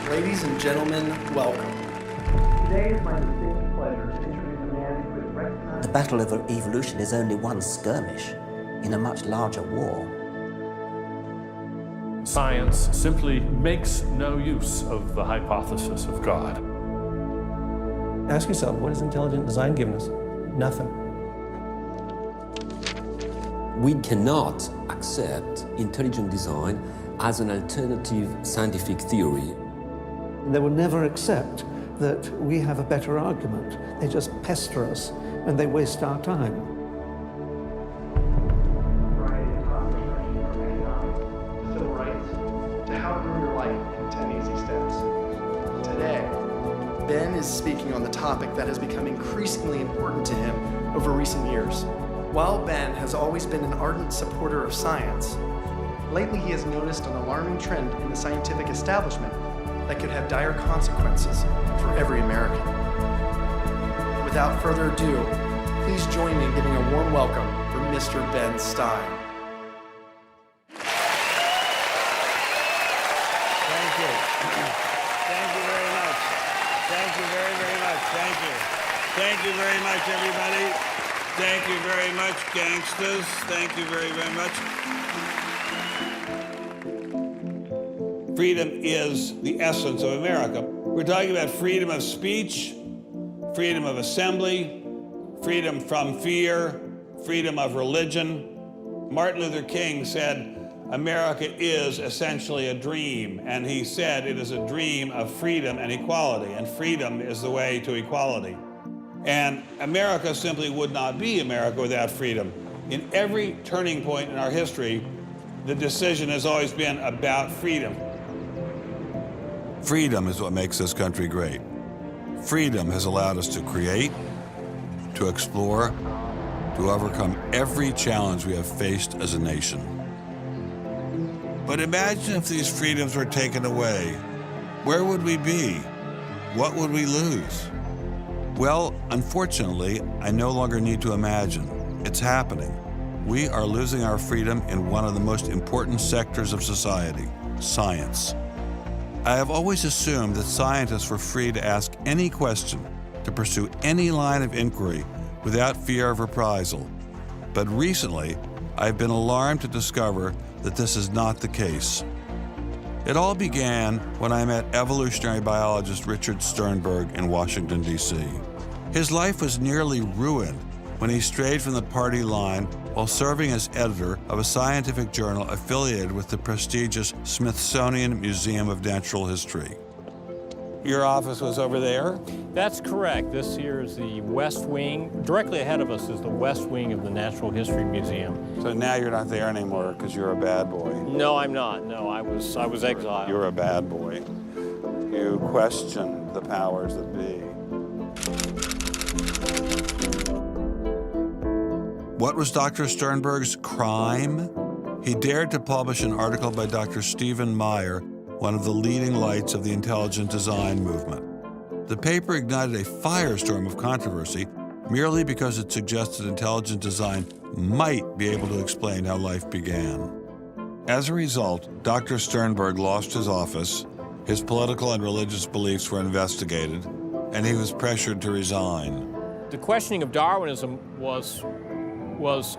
Ladies and gentlemen, welcome. Today is my distinct pleasure to introduce a man who is recognized. The battle of evolution is only one skirmish in a much larger war. Science simply makes no use of the hypothesis of God. Ask yourself, what has intelligent design given us? Nothing. We cannot accept intelligent design as an alternative scientific theory. They will never accept that we have a better argument. They just pester us and they waste our time. Civil rights, to how to ruin your life in 10 easy steps. Today, Ben is speaking on the topic that has become increasingly important to him over recent years. While Ben has always been an ardent supporter of science, lately he has noticed an alarming trend in the scientific establishment that could have dire consequences for every American. Without further ado, please join me in giving a warm welcome for Mr. Ben Stein. Thank you. Thank you very much. Thank you very, very much. Thank you. Thank you very much, everybody. Thank you very much, gangsters. Thank you very, very much. Freedom is the essence of America. We're talking about freedom of speech, freedom of assembly, freedom from fear, freedom of religion. Martin Luther King said, America is essentially a dream, and he said it is a dream of freedom and equality, and freedom is the way to equality. And America simply would not be America without freedom. In every turning point in our history, the decision has always been about freedom. Freedom is what makes this country great. Freedom has allowed us to create, to explore, to overcome every challenge we have faced as a nation. But imagine if these freedoms were taken away. Where would we be? What would we lose? Well, unfortunately, I no longer need to imagine. It's happening. We are losing our freedom in one of the most important sectors of society, science. I have always assumed that scientists were free to ask any question, to pursue any line of inquiry without fear of reprisal. But recently, I've been alarmed to discover that this is not the case. It all began when I met evolutionary biologist Richard Sternberg in Washington, D.C. His life was nearly ruined when he strayed from the party line while serving as editor of a scientific journal affiliated with the prestigious Smithsonian Museum of Natural History. Your office was over there? That's correct. This here is the West Wing. Directly ahead of us is the West Wing of the Natural History Museum. So now you're not there anymore because you're a bad boy. No, I'm not. No, I was exiled. You're a bad boy. You questioned the powers that be. What was Dr. Sternberg's crime? He dared to publish an article by Dr. Stephen Meyer, one of the leading lights of the intelligent design movement. The paper ignited a firestorm of controversy merely because it suggested intelligent design might be able to explain how life began. As a result, Dr. Sternberg lost his office, his political and religious beliefs were investigated, and he was pressured to resign. The questioning of Darwinism was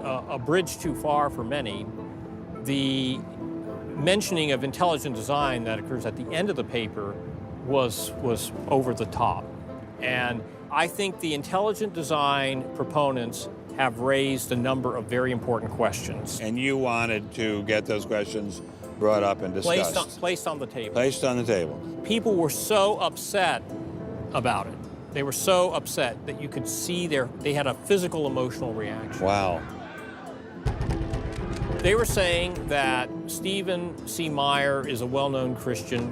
a bridge too far for many. The mentioning of intelligent design that occurs at the end of the paper was over the top. And I think the intelligent design proponents have raised a number of very important questions. And you wanted to get those questions brought up and discussed. Placed on the table. Placed on the table. People were so upset about it. They were so upset that you could see they had a physical, emotional reaction. Wow. They were saying that Stephen C. Meyer is a well-known Christian,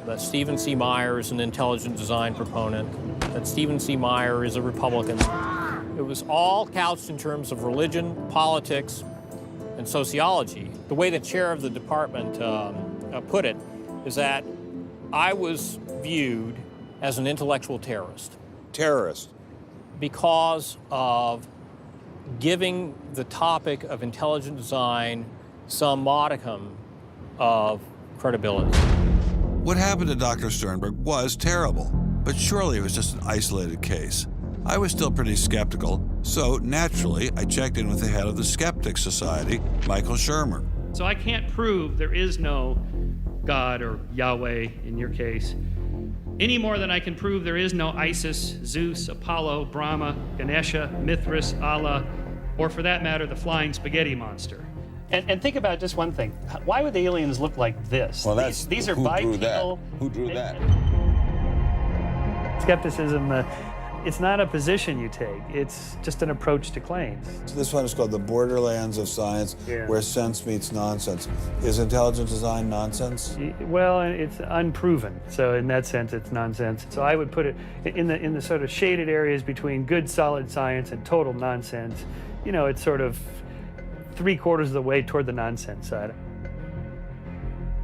that Stephen C. Meyer is an intelligent design proponent, that Stephen C. Meyer is a Republican. It was all couched in terms of religion, politics, and sociology. The way the chair of the department put it is that I was viewed as an intellectual terrorist. Terrorist. Because of giving the topic of intelligent design some modicum of credibility. What happened to Dr. Sternberg was terrible, but surely it was just an isolated case. I was still pretty skeptical, so naturally I checked in with the head of the Skeptics Society, Michael Shermer. So I can't prove there is no God or Yahweh in your case, any more than I can prove there is no Isis, Zeus, Apollo, Brahma, Ganesha, Mithras, Allah, or for that matter, the flying spaghetti monster. And think about just one thing. Why would the aliens look like this? Well, these are who drew that? bipedal. Who drew that? Skepticism, it's not a position you take. It's just an approach to claims. This one is called the borderlands of science, where sense meets nonsense. Is intelligent design nonsense? Well, it's unproven. So in that sense, it's nonsense. So I would put it in the sort of shaded areas between good, solid science and total nonsense. You know, it's sort of 3/4 of the way toward the nonsense side.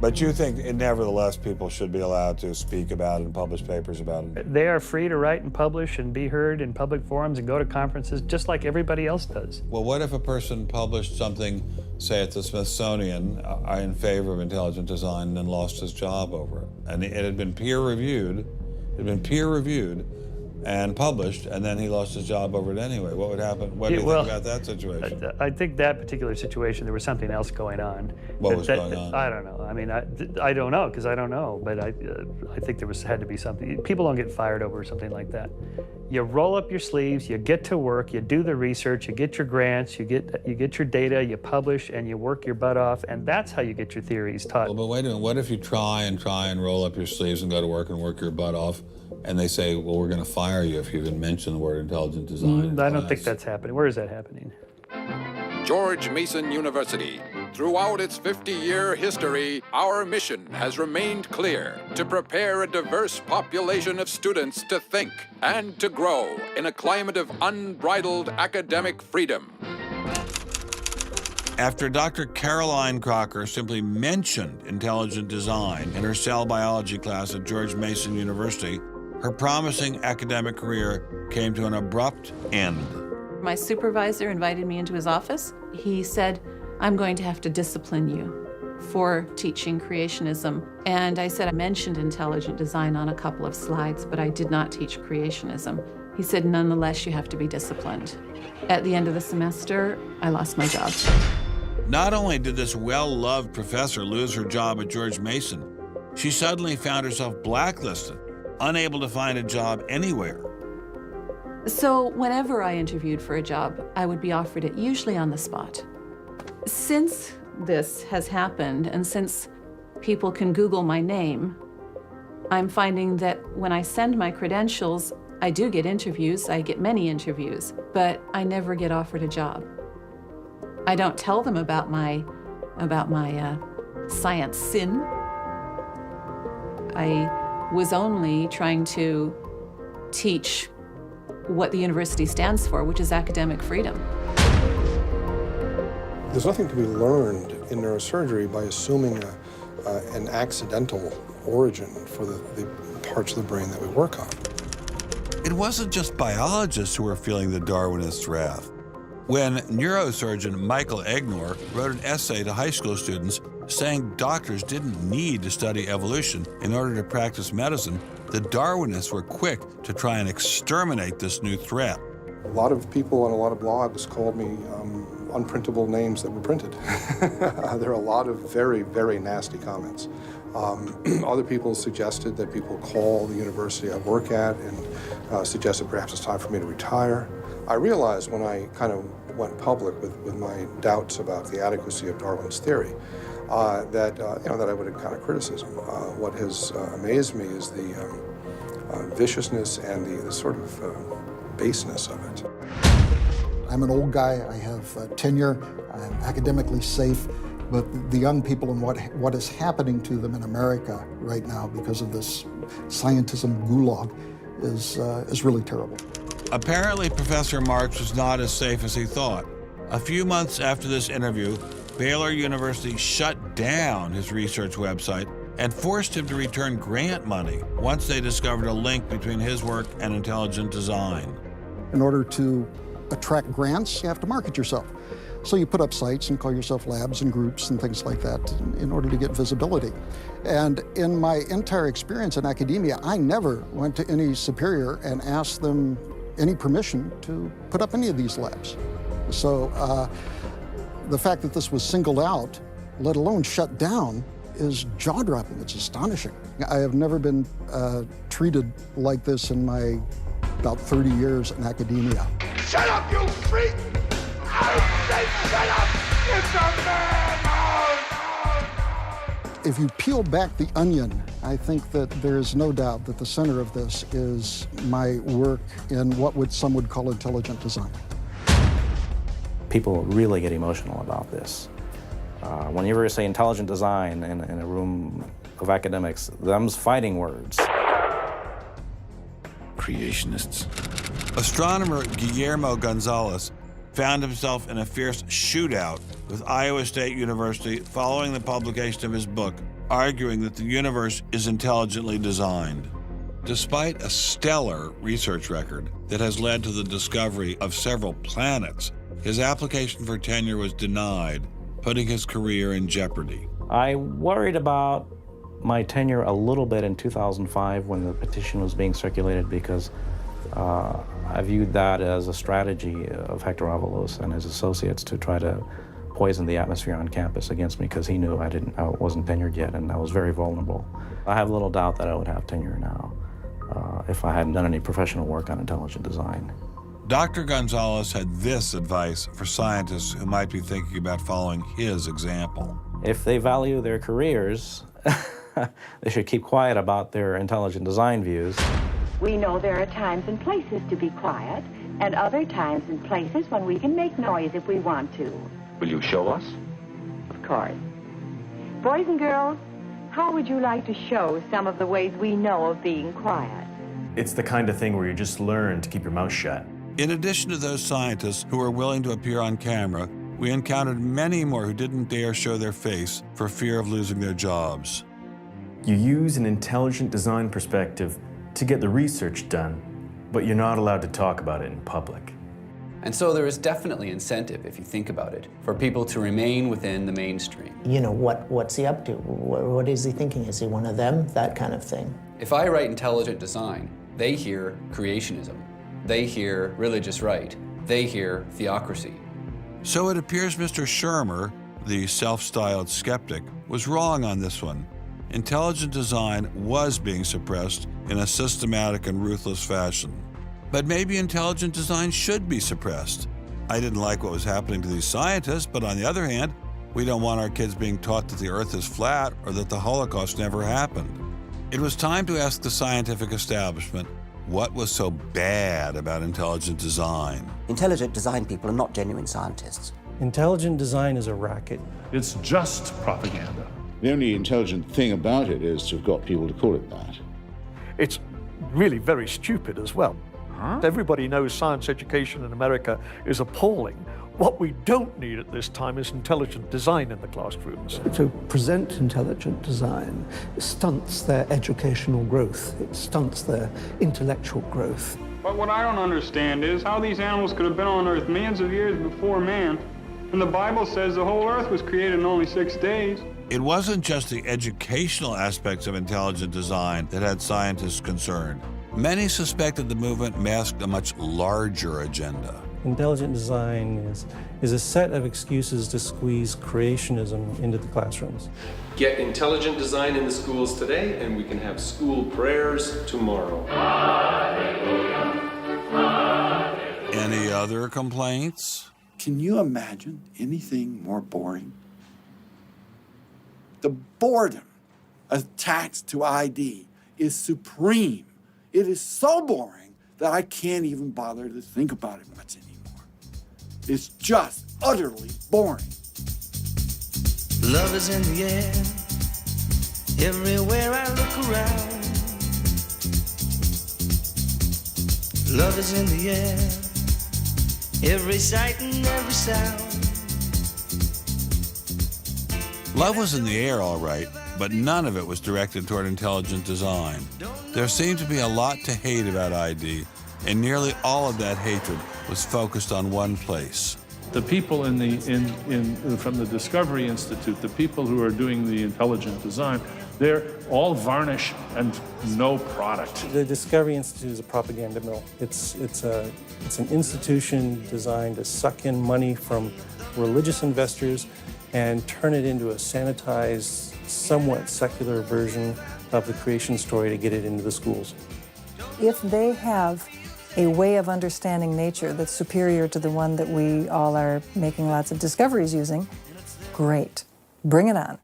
But you think, nevertheless, people should be allowed to speak about it and publish papers about it? They are free to write and publish and be heard in public forums and go to conferences just like everybody else does. Well, what if a person published something, say at the Smithsonian, in favor of intelligent design and then lost his job over it? And it had been peer-reviewed, and published, and then he lost his job over it anyway. What would happen? What do you think about that situation? I think that particular situation, there was something else going on. What was going on? I don't know. I mean, I don't know, because I don't know, but I think there had to be something. People don't get fired over something like that. You roll up your sleeves, you get to work, you do the research, you get your grants, you get your data, you publish, and you work your butt off, and that's how you get your theories taught. Well, but wait a minute, what if you try and roll up your sleeves and go to work and work your butt off, and they say, well, we're going to fire you if you even mention the word intelligent design? I don't think that's happening. Where is that happening? George Mason University. Throughout its 50-year history, our mission has remained clear: to prepare a diverse population of students to think and to grow in a climate of unbridled academic freedom. After Dr. Caroline Crocker simply mentioned intelligent design in her cell biology class at George Mason University, her promising academic career came to an abrupt end. My supervisor invited me into his office. He said, "I'm going to have to discipline you for teaching creationism." And I said, I mentioned intelligent design on a couple of slides, but I did not teach creationism. He said, "Nonetheless, you have to be disciplined." At the end of the semester, I lost my job. Not only did this well-loved professor lose her job at George Mason, she suddenly found herself blacklisted, unable to find a job anywhere. So whenever I interviewed for a job, I would be offered it, usually on the spot. Since this has happened, and since people can Google my name, I'm finding that when I send my credentials, I do get interviews, I get many interviews, but I never get offered a job. I don't tell them about my science sin. I was only trying to teach what the university stands for, which is academic freedom. There's nothing to be learned in neurosurgery by assuming an accidental origin for the parts of the brain that we work on. It wasn't just biologists who were feeling the Darwinist wrath. When neurosurgeon Michael Egnor wrote an essay to high school students saying doctors didn't need to study evolution in order to practice medicine, the Darwinists were quick to try and exterminate this new threat. A lot of people on a lot of blogs called me unprintable names that were printed. There are a lot of very, very nasty comments. Other people suggested that people call the university I work at and suggested perhaps it's time for me to retire. I realized when I kind of went public with my doubts about the adequacy of Darwin's theory that I would encounter criticism. What has amazed me is the viciousness and the sort of baseness of it. I'm an old guy, I have tenure, I'm academically safe, but the young people and what is happening to them in America right now because of this scientism gulag is really terrible. Apparently, Professor Marks was not as safe as he thought. A few months after this interview, Baylor University shut down his research website and forced him to return grant money once they discovered a link between his work and intelligent design. In order to attract grants, you have to market yourself. So you put up sites and call yourself labs and groups and things like that in order to get visibility. And in my entire experience in academia, I never went to any superior and asked them any permission to put up any of these labs. So the fact that this was singled out, let alone shut down, is jaw-dropping. It's astonishing. I have never been treated like this in my about 30 years in academia. Shut up, you freak! I say shut up! It's a madhouse! If you peel back the onion, I think that there is no doubt that the center of this is my work in what some would call intelligent design. People really get emotional about this. Whenever you say intelligent design in a room of academics, them's fighting words. Creationists. Astronomer Guillermo Gonzalez found himself in a fierce shootout with Iowa State University following the publication of his book, arguing that the universe is intelligently designed. Despite a stellar research record that has led to the discovery of several planets, his application for tenure was denied, putting his career in jeopardy. I worried about my tenure a little bit in 2005 when the petition was being circulated because I viewed that as a strategy of Hector Avalos and his associates to try to poison the atmosphere on campus against me because he knew I wasn't tenured yet and I was very vulnerable. I have little doubt that I would have tenure now if I hadn't done any professional work on intelligent design. Dr. Gonzalez had this advice for scientists who might be thinking about following his example. If they value their careers, they should keep quiet about their intelligent design views. We know there are times and places to be quiet, and other times and places when we can make noise if we want to. Will you show us? Of course. Boys and girls, how would you like to show some of the ways we know of being quiet? It's the kind of thing where you just learn to keep your mouth shut. In addition to those scientists who were willing to appear on camera, we encountered many more who didn't dare show their face for fear of losing their jobs. You use an intelligent design perspective to get the research done, but you're not allowed to talk about it in public. And so there is definitely incentive, if you think about it, for people to remain within the mainstream. You know, what's he up to? What is he thinking? Is he one of them? That kind of thing. If I write intelligent design, they hear creationism. They hear religious right. They hear theocracy. So it appears Mr. Shermer, the self-styled skeptic, was wrong on this one. Intelligent design was being suppressed in a systematic and ruthless fashion. But maybe intelligent design should be suppressed. I didn't like what was happening to these scientists, but on the other hand, we don't want our kids being taught that the Earth is flat or that the Holocaust never happened. It was time to ask the scientific establishment what was so bad about intelligent design. Intelligent design people are not genuine scientists. Intelligent design is a racket. It's just propaganda. The only intelligent thing about it is to have got people to call it that. It's really very stupid as well. Everybody knows science education in America is appalling. What we don't need at this time is intelligent design in the classrooms. To present intelligent design stunts their educational growth. It stunts their intellectual growth. But what I don't understand is how these animals could have been on Earth millions of years before man. And the Bible says the whole Earth was created in only 6 days. It wasn't just the educational aspects of intelligent design that had scientists concerned. Many suspected the movement masked a much larger agenda. Intelligent design is a set of excuses to squeeze creationism into the classrooms. Get intelligent design in the schools today, and we can have school prayers tomorrow. Any other complaints? Can you imagine anything more boring? The boredom attached to ID is supreme. It is so boring that I can't even bother to think about it much anymore. It's just utterly boring. Love is in the air, everywhere I look around. Love is in the air, every sight and every sound. Love was in the air, all right, but none of it was directed toward intelligent design. There seemed to be a lot to hate about ID, and nearly all of that hatred was focused on one place. The people from the Discovery Institute, the people who are doing the intelligent design, they're all varnish and no product. The Discovery Institute is a propaganda mill. It's an institution designed to suck in money from religious investors and turn it into a sanitized, somewhat secular version of the creation story to get it into the schools. If they have a way of understanding nature that's superior to the one that we all are making lots of discoveries using, great. Bring it on.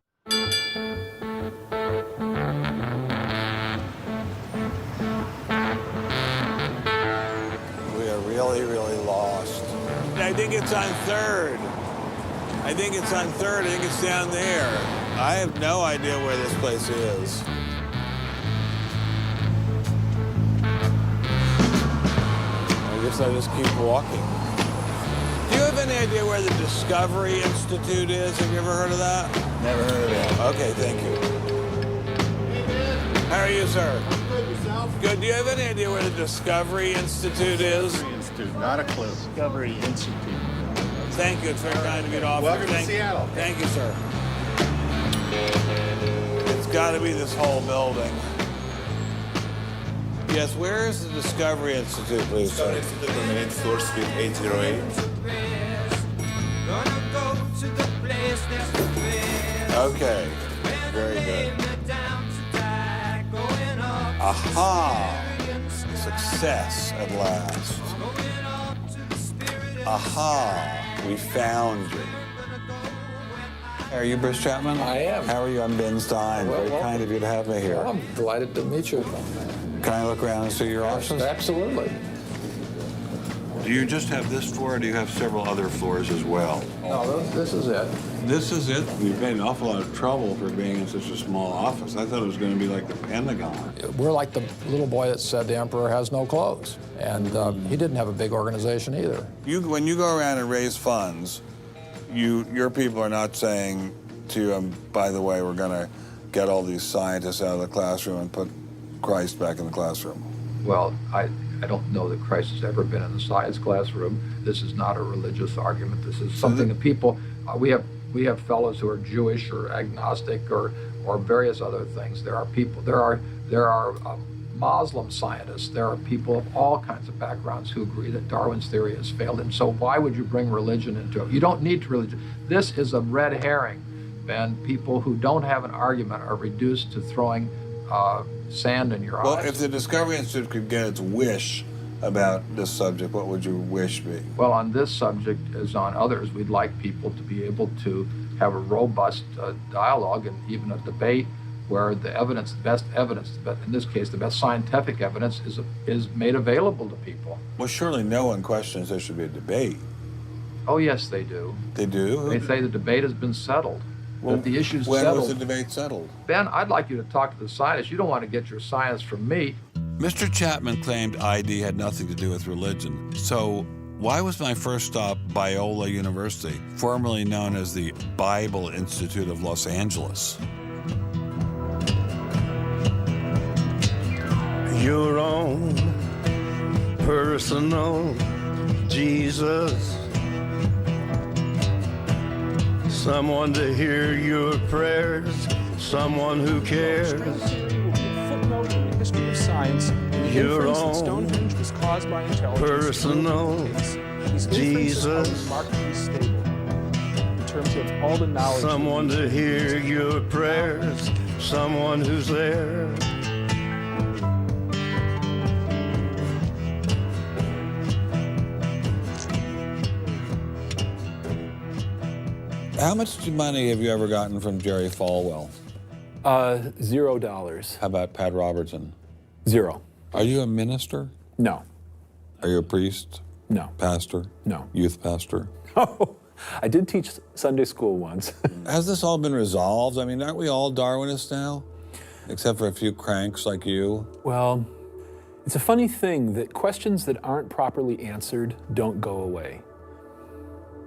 We are really, really lost. I think it's on 3rd. I think it's on 3rd. I think it's down there. I have no idea where this place is. I guess I'll just keep walking. Do you have any idea where the Discovery Institute is? Have you ever heard of that? Never heard of it. Okay, thank you. How are you, sir? I'm good. Yourself? Good. Do you have any idea where the Discovery Institute is? Discovery Institute, not a clue. Discovery Institute. Thank you. It's very kind of you to offer. Welcome to Seattle. Thank you, sir. It's got to be this whole building. Yes, where is the Discovery Institute, please? Discovery Institute on the 8th floor, suite 808. Okay, very good. Aha! Success at last. Aha! We found you. Are you Bruce Chapman? I am. How are you? I'm Ben Stein. Well, very kind of you to have me here. Well, I'm delighted to meet you. Can I look around and see your office? Absolutely. Do you just have this floor, or do you have several other floors as well? No, this is it. This is it? You've made an awful lot of trouble for being in such a small office. I thought it was going to be like the Pentagon. We're like the little boy that said the emperor has no clothes. And he didn't have a big organization either. When you go around and raise funds, your people are not saying to you, by the way, we're going to get all these scientists out of the classroom and put Christ back in the classroom. Well, I don't know that Christ has ever been in the science classroom. This is not a religious argument. This is something that people, we have fellows who are Jewish or agnostic or various other things. There are people, there are Muslim scientists. There are people of all kinds of backgrounds who agree that Darwin's theory has failed. And so why would you bring religion into it? You don't need religion. This is a red herring, Ben. People who don't have an argument are reduced to throwing sand in your eyes. Well, if the Discovery Institute could get its wish about this subject, what would your wish be? Well, on this subject, as on others, we'd like people to be able to have a robust dialogue and even a debate where the evidence, the best evidence, but in this case, the best scientific evidence is made available to people. Well, surely no one questions there should be a debate. Oh, yes, they do. They do? They say the debate has been settled. Well, that the issue's when settled. was the debate settled? Ben, I'd like you to talk to the scientists. You don't want to get your science from me. Mr. Chapman claimed ID had nothing to do with religion. So why was my first stop Biola University, formerly known as the Bible Institute of Los Angeles? Your own personal Jesus. Someone to hear your prayers, someone who cares. Footnote in the history of science, the Your inference that own Stonehenge was caused by intelligence. personal These Jesus. inferences are remarkably stable in terms of all the knowledge. Someone to hear your prayers, someone who's there. How much money have you ever gotten from Jerry Falwell? $0. How about Pat Robertson? 0. Are you a minister? No. Are you a priest? No. Pastor? No. Youth pastor? Oh, I did teach Sunday school once. Has this all been resolved? I mean, aren't we all Darwinists now? Except for a few cranks like you? Well, it's a funny thing that questions that aren't properly answered don't go away.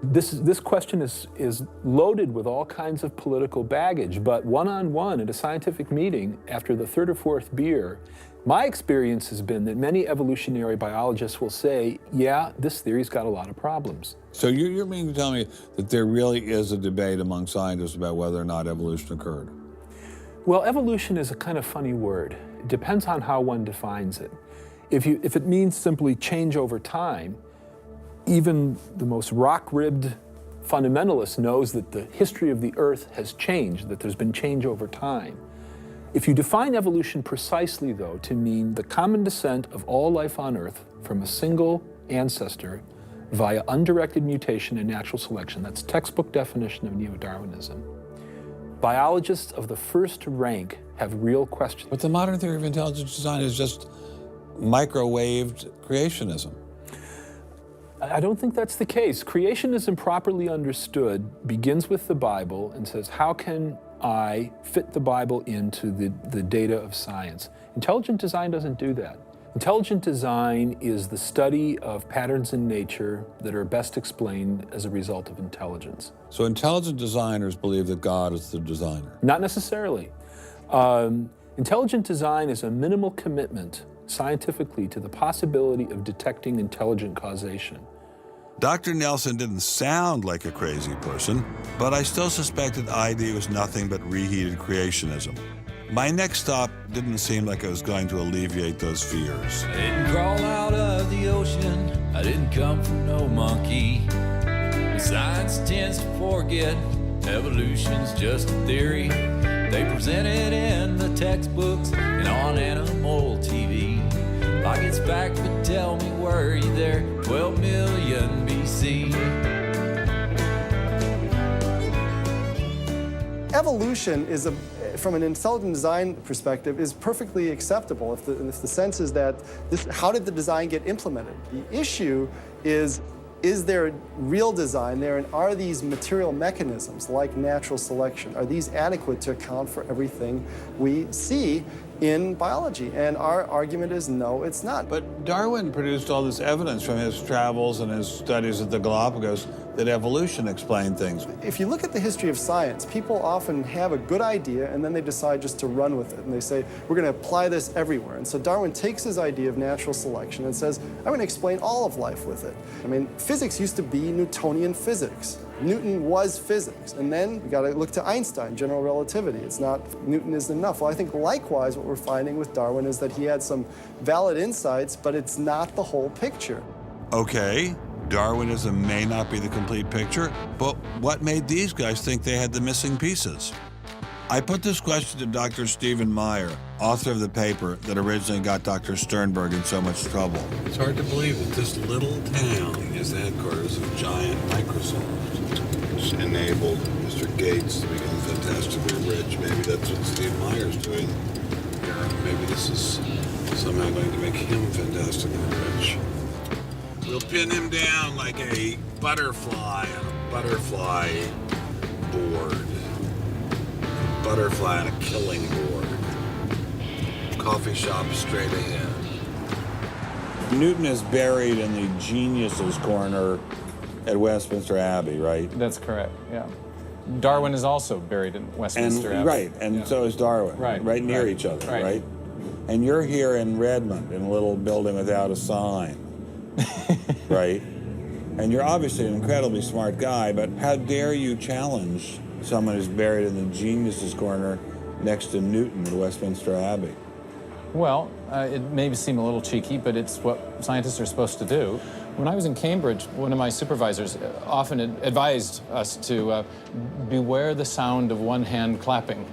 This question is loaded with all kinds of political baggage, but one-on-one at a scientific meeting after the third or fourth beer, my experience has been that many evolutionary biologists will say, yeah, this theory's got a lot of problems. So you mean to tell me that there really is a debate among scientists about whether or not evolution occurred? Well, evolution is a kind of funny word. It depends on how one defines it. If it means simply change over time, even the most rock-ribbed fundamentalist knows that the history of the Earth has changed, that there's been change over time. If you define evolution precisely, though, to mean the common descent of all life on Earth from a single ancestor via undirected mutation and natural selection, that's textbook definition of neo-Darwinism. Biologists of the first rank have real questions. But the modern theory of intelligent design is just microwaved creationism. I don't think that's the case. Creationism, properly understood, begins with the Bible and says, how can I fit the Bible into the data of science? Intelligent design doesn't do that. Intelligent design is the study of patterns in nature that are best explained as a result of intelligence. So intelligent designers believe that God is the designer? Not necessarily. Intelligent design is a minimal commitment scientifically to the possibility of detecting intelligent causation. Dr. Nelson didn't sound like a crazy person, but I still suspected ID was nothing but reheated creationism. My next stop didn't seem like it was going to alleviate those fears. I didn't crawl out of the ocean, I didn't come from no monkey. But science tends to forget evolution's just a theory. They present it in the textbooks and on animal TV. Like it's fact, but tell me, were you there 12 million BC? Evolution is from an intelligent design perspective, is perfectly acceptable if the sense is that how did the design get implemented? The issue is there real design there, and are these material mechanisms like natural selection, are these adequate to account for everything we see in biology? And our argument is no, it's not. But Darwin produced all this evidence from his travels and his studies at the Galapagos that evolution explained things. If you look at the history of science, people often have a good idea and then they decide just to run with it. And they say, we're going to apply this everywhere. And so Darwin takes his idea of natural selection and says, I'm going to explain all of life with it. I mean, physics used to be Newtonian physics. Newton was physics. And then we got to look to Einstein, general relativity. It's not, Newton isn't enough. Well, I think likewise what we're finding with Darwin is that he had some valid insights, but it's not the whole picture. Okay, Darwinism may not be the complete picture, but what made these guys think they had the missing pieces? I put this question to Dr. Stephen Meyer, author of the paper that originally got Dr. Sternberg in so much trouble. It's hard to believe that this little town is the headquarters of giant Microsoft. which enabled Mr. Gates to become fantastically rich. Maybe that's what Steve Meyer's doing here. Maybe this is somehow going to make him fantastically rich. We'll pin him down like a butterfly on a butterfly board. A butterfly on a killing board. Coffee shop straight ahead. Newton is buried in the geniuses corner at Westminster Abbey, right? That's correct, yeah. Darwin is also buried in Westminster Abbey. Right, and so is Darwin. Right near each other, right? And you're here in Redmond in a little building without a sign, right? And you're obviously an incredibly smart guy, but how dare you challenge someone who's buried in the geniuses corner next to Newton at Westminster Abbey? Well, it may seem a little cheeky, but it's what scientists are supposed to do. When I was in Cambridge, one of my supervisors often advised us to beware the sound of one hand clapping,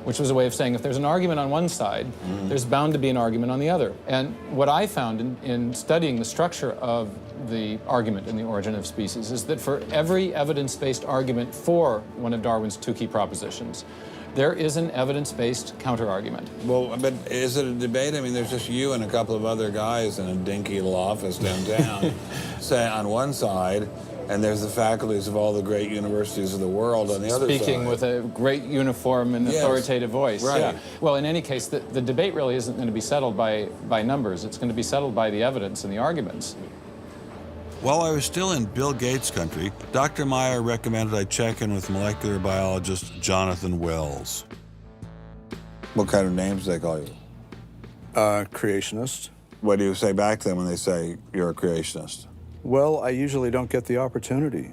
which was a way of saying if there's an argument on one side, there's bound to be an argument on the other. And what I found in studying the structure of the argument in The Origin of Species is that for every evidence-based argument for one of Darwin's two key propositions, there is an evidence-based counter-argument. Well, but is it a debate? I mean, there's just you and a couple of other guys in a dinky little office downtown, say on one side, and there's the faculties of all the great universities of the world on the other side. Speaking with a great uniform and authoritative voice. Right. Yeah. Well, in any case, the debate really isn't going to be settled by numbers. It's going to be settled by the evidence and the arguments. While I was still in Bill Gates country, Dr. Meyer recommended I check in with molecular biologist Jonathan Wells. What kind of names do they call you? Creationist. What do you say back to them when they say you're a creationist? Well, I usually don't get the opportunity.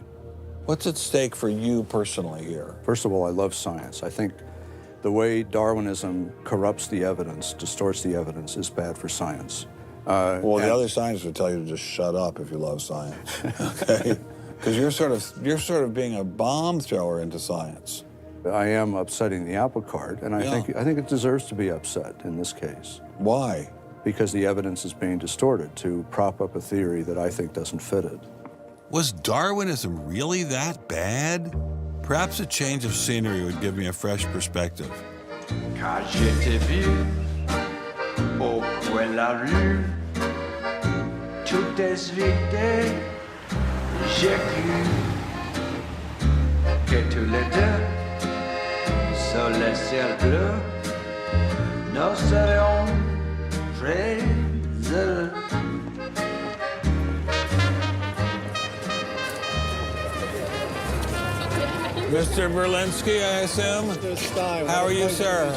What's at stake for you personally here? First of all, I love science. I think the way Darwinism corrupts the evidence, distorts the evidence, is bad for science. Well, the other scientists would tell you to just shut up if you love science, okay? Because you're sort of being a bomb thrower into science. I am upsetting the apple cart, and I think it deserves to be upset in this case. Why? Because the evidence is being distorted to prop up a theory that I think doesn't fit it. Was Darwinism really that bad? Perhaps a change of scenery would give me a fresh perspective. Quand je t'ai vu au coin de la rue, tout est vide, j'ai cru que tous les deux, sur le ciel bleu, nous serions très heureux. Mr. Berlinski, I assume? Mr. Stein. How are you, sir?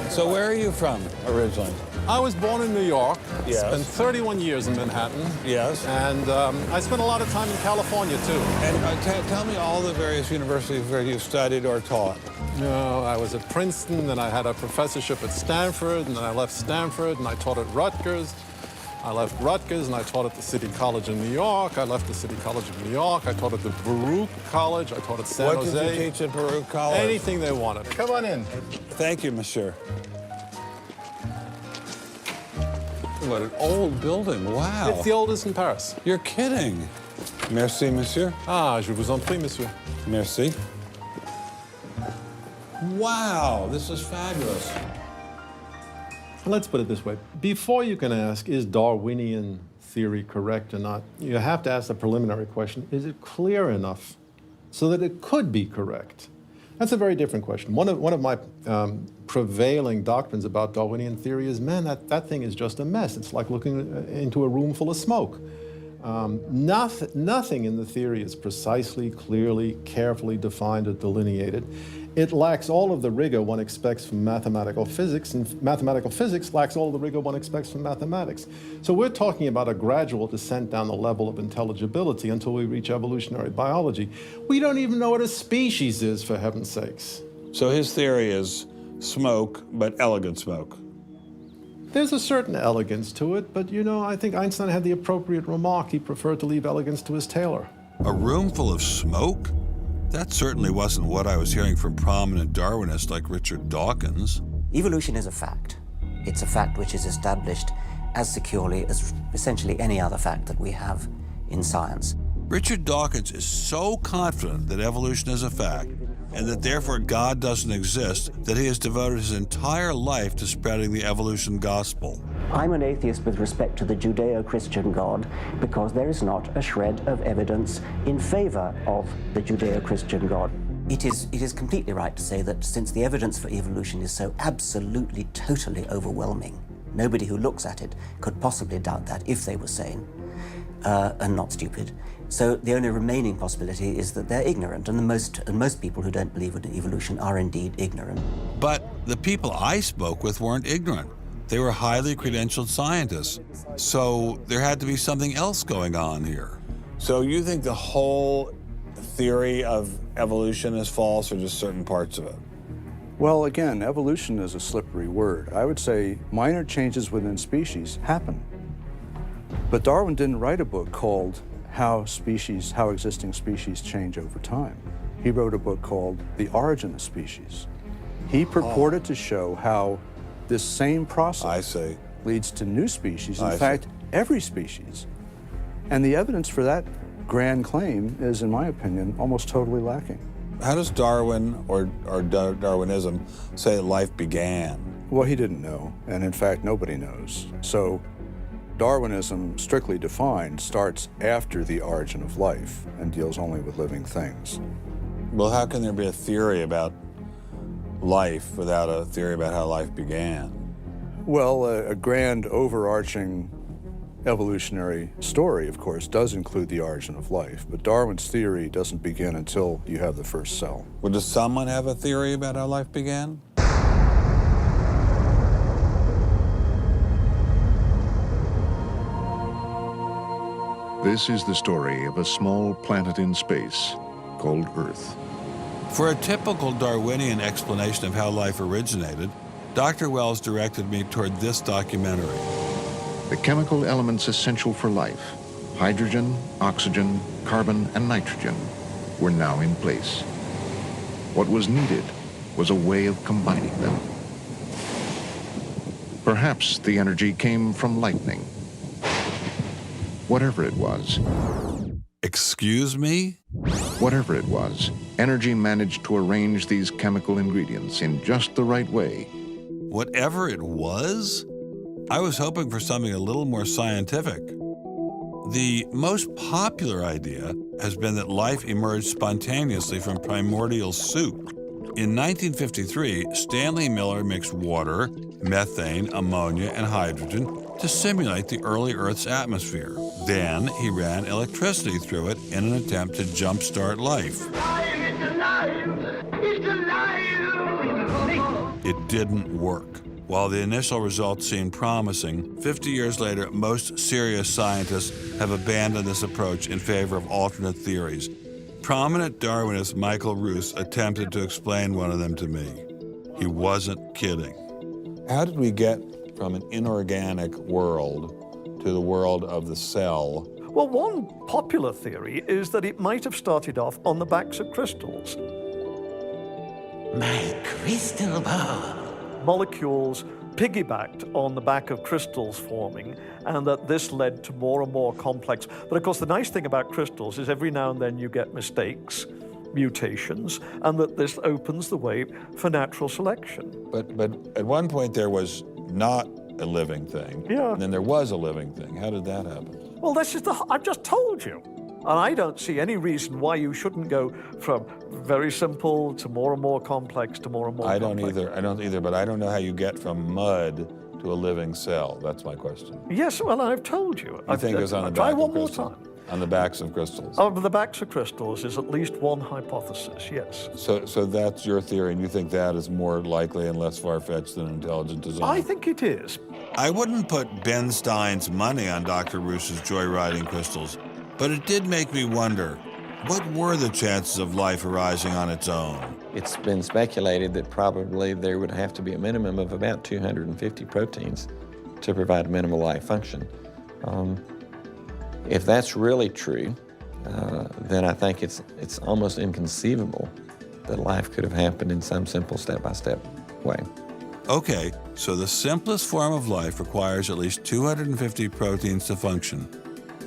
So where are you from originally? I was born in New York. Yes. Spent 31 years in Manhattan. Yes. And I spent a lot of time in California, too. And tell me all the various universities where you studied or taught. No, I was at Princeton, then I had a professorship at Stanford, and then I left Stanford, and I taught at Rutgers. I left Rutgers, and I taught at the City College in New York. I left the City College of New York. I taught at the Baruch College. I taught at San Jose. What did you teach at Baruch College? Anything they wanted. Come on in. Thank you, monsieur. What an old building, wow. It's the oldest in Paris. You're kidding. Merci, monsieur. Ah, je vous en prie, monsieur. Merci. Wow, this is fabulous. Let's put it this way. Before you can ask, is Darwinian theory correct or not, you have to ask the preliminary question, is it clear enough so that it could be correct? That's a very different question. One of my prevailing doctrines about Darwinian theory is, man, that thing is just a mess. It's like looking into a room full of smoke. Nothing in the theory is precisely, clearly, carefully defined or delineated. It lacks all of the rigor one expects from mathematical physics, and mathematical physics lacks all of the rigor one expects from mathematics. So we're talking about a gradual descent down the level of intelligibility until we reach evolutionary biology. We don't even know what a species is, for heaven's sakes. So his theory is smoke, but elegant smoke. There's a certain elegance to it, but you know, I think Einstein had the appropriate remark. He preferred to leave elegance to his tailor. A room full of smoke? That certainly wasn't what I was hearing from prominent Darwinists like Richard Dawkins. Evolution is a fact. It's a fact which is established as securely as essentially any other fact that we have in science. Richard Dawkins is so confident that evolution is a fact and that therefore God doesn't exist that he has devoted his entire life to spreading the evolution gospel. I'm an atheist with respect to the Judeo-Christian God because there is not a shred of evidence in favor of the Judeo-Christian God. It is completely right to say that since the evidence for evolution is so absolutely, totally overwhelming, nobody who looks at it could possibly doubt that if they were sane and not stupid. So the only remaining possibility is that they're ignorant, and most people who don't believe in evolution are indeed ignorant. But the people I spoke with weren't ignorant. They were highly credentialed scientists. So there had to be something else going on here. So you think the whole theory of evolution is false, or just certain parts of it? Well, again, evolution is a slippery word. I would say minor changes within species happen. But Darwin didn't write a book called how existing species change over time. He wrote a book called The Origin of Species. He purported to show how this same process leads to new species, in fact, every species. And the evidence for that grand claim is, in my opinion, almost totally lacking. How does Darwin or Darwinism say life began? Well, he didn't know, and in fact, nobody knows. So Darwinism, strictly defined, starts after the origin of life and deals only with living things. Well, how can there be a theory about life without a theory about how life began? Well, a grand overarching evolutionary story, of course, does include the origin of life, but Darwin's theory doesn't begin until you have the first cell. Well, does someone have a theory about how life began? This is the story of a small planet in space called Earth. For a typical Darwinian explanation of how life originated, Dr. Wells directed me toward this documentary. The chemical elements essential for life, hydrogen, oxygen, carbon, and nitrogen, were now in place. What was needed was a way of combining them. Perhaps the energy came from lightning. Whatever it was. Excuse me? Whatever it was, energy managed to arrange these chemical ingredients in just the right way. Whatever it was? I was hoping for something a little more scientific. The most popular idea has been that life emerged spontaneously from primordial soup. In 1953, Stanley Miller mixed water, methane, ammonia, and hydrogen to simulate the early Earth's atmosphere. Then he ran electricity through it in an attempt to jumpstart life. It's alive! It's alive! It didn't work. While the initial results seemed promising, 50 years later, most serious scientists have abandoned this approach in favor of alternate theories. Prominent Darwinist Michael Roos attempted to explain one of them to me. He wasn't kidding. How did we get from an inorganic world to the world of the cell? Well, one popular theory is that it might have started off on the backs of crystals. My crystal ball. Molecules piggybacked on the back of crystals forming, and that this led to more and more complex. But of course, the nice thing about crystals is every now and then you get mistakes, mutations, and that this opens the way for natural selection. But at one point there was not a living thing. Yeah. And then there was a living thing. How did that happen? Well, that's just I've just told you. And I don't see any reason why you shouldn't go from very simple to more and more complex to more and more complex. I don't either, but I don't know how you get from mud to a living cell. That's my question. Yes, well, I've told you. I think it was on the back of crystals. On the backs of crystals. On the backs of crystals is at least one hypothesis, yes. So that's your theory, and you think that is more likely and less far-fetched than intelligent design? I think it is. I wouldn't put Ben Stein's money on Dr. Roos's joyriding crystals, but it did make me wonder, what were the chances of life arising on its own? It's been speculated that probably there would have to be a minimum of about 250 proteins to provide a minimal life function. If that's really true, then I think it's almost inconceivable that life could have happened in some simple step-by-step way. Okay, so the simplest form of life requires at least 250 proteins to function.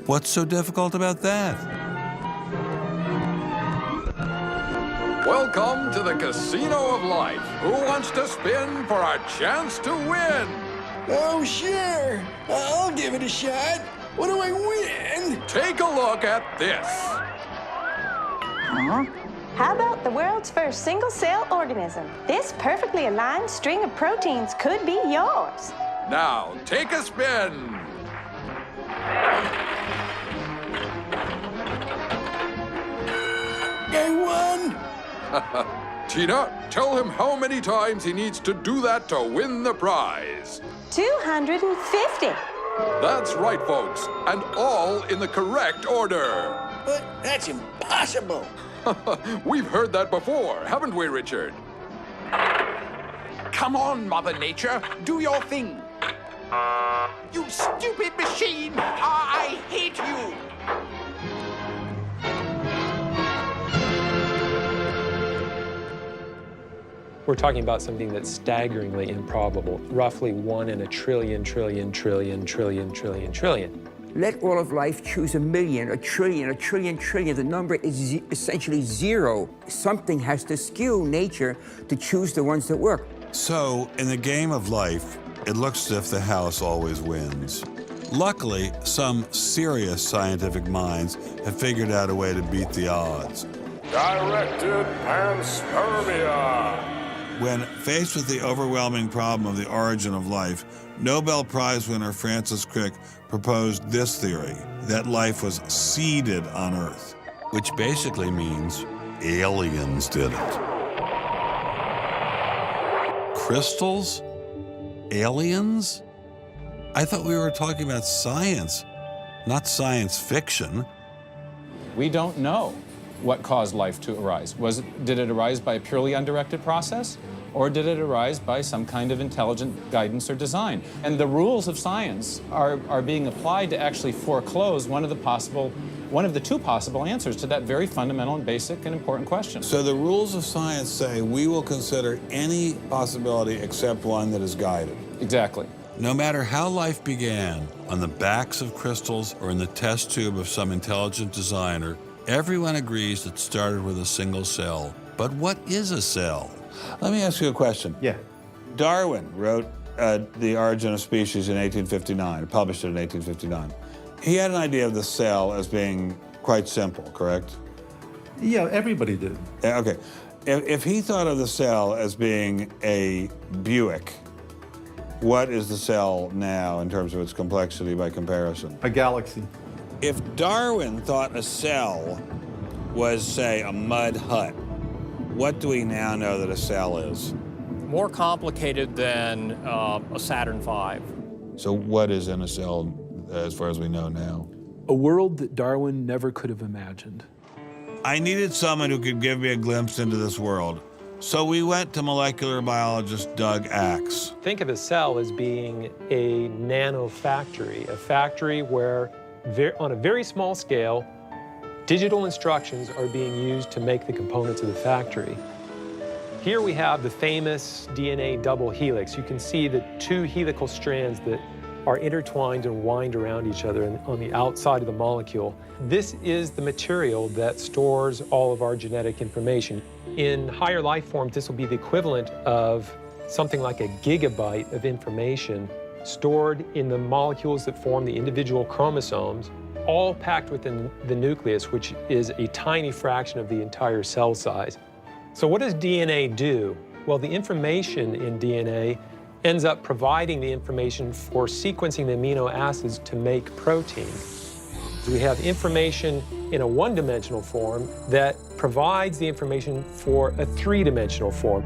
What's so difficult about that? Welcome to the Casino of Life. Who wants to spin for a chance to win? Oh, sure. I'll give it a shot. What do I win? Take a look at this. Huh? How about the world's first single-cell organism? This perfectly aligned string of proteins could be yours. Now, take a spin. I won! Tina, tell him how many times he needs to do that to win the prize. 250. That's right, folks, and all in the correct order. But that's impossible. We've heard that before, haven't we, Richard? Come on, Mother Nature, do your thing. You stupid machine! I hate you! We're talking about something that's staggeringly improbable, roughly 1 in a trillion. Let all of life choose a million, a trillion. The number is essentially zero. Something has to skew nature to choose the ones that work. So, in the game of life, it looks as if the house always wins. Luckily, some serious scientific minds have figured out a way to beat the odds. Directed panspermia. When faced with the overwhelming problem of the origin of life, Nobel Prize winner Francis Crick proposed this theory, that life was seeded on Earth, which basically means aliens did it. Crystals? Aliens? I thought we were talking about science, not science fiction. We don't know what caused life to arise. Did it arise by a purely undirected process? Or did it arise by some kind of intelligent guidance or design? And the rules of science are being applied to actually foreclose one of the two possible answers to that very fundamental and basic and important question. So the rules of science say we will consider any possibility except one that is guided. Exactly. No matter how life began, on the backs of crystals or in the test tube of some intelligent designer, everyone agrees it started with a single cell. But what is a cell? Let me ask you a question. Yeah. Darwin wrote The Origin of Species in 1859, published it in 1859. He had an idea of the cell as being quite simple, correct? Yeah, everybody did. Okay. If he thought of the cell as being a Buick, what is the cell now in terms of its complexity by comparison? A galaxy. If Darwin thought a cell was, say, a mud hut, what do we now know that a cell is? More complicated than a Saturn V. So what is in a cell as far as we know now? A world that Darwin never could have imagined. I needed someone who could give me a glimpse into this world. So we went to molecular biologist Doug Axe. Think of a cell as being a nanofactory, a factory where, on a very small scale, digital instructions are being used to make the components of the factory. Here we have the famous DNA double helix. You can see the two helical strands that are intertwined and wind around each other on the outside of the molecule. This is the material that stores all of our genetic information. In higher life forms, this will be the equivalent of something like a gigabyte of information stored in the molecules that form the individual chromosomes, all packed within the nucleus, which is a tiny fraction of the entire cell size. So what does DNA do? Well, the information in DNA ends up providing the information for sequencing the amino acids to make protein. We have information in a one-dimensional form that provides the information for a three-dimensional form.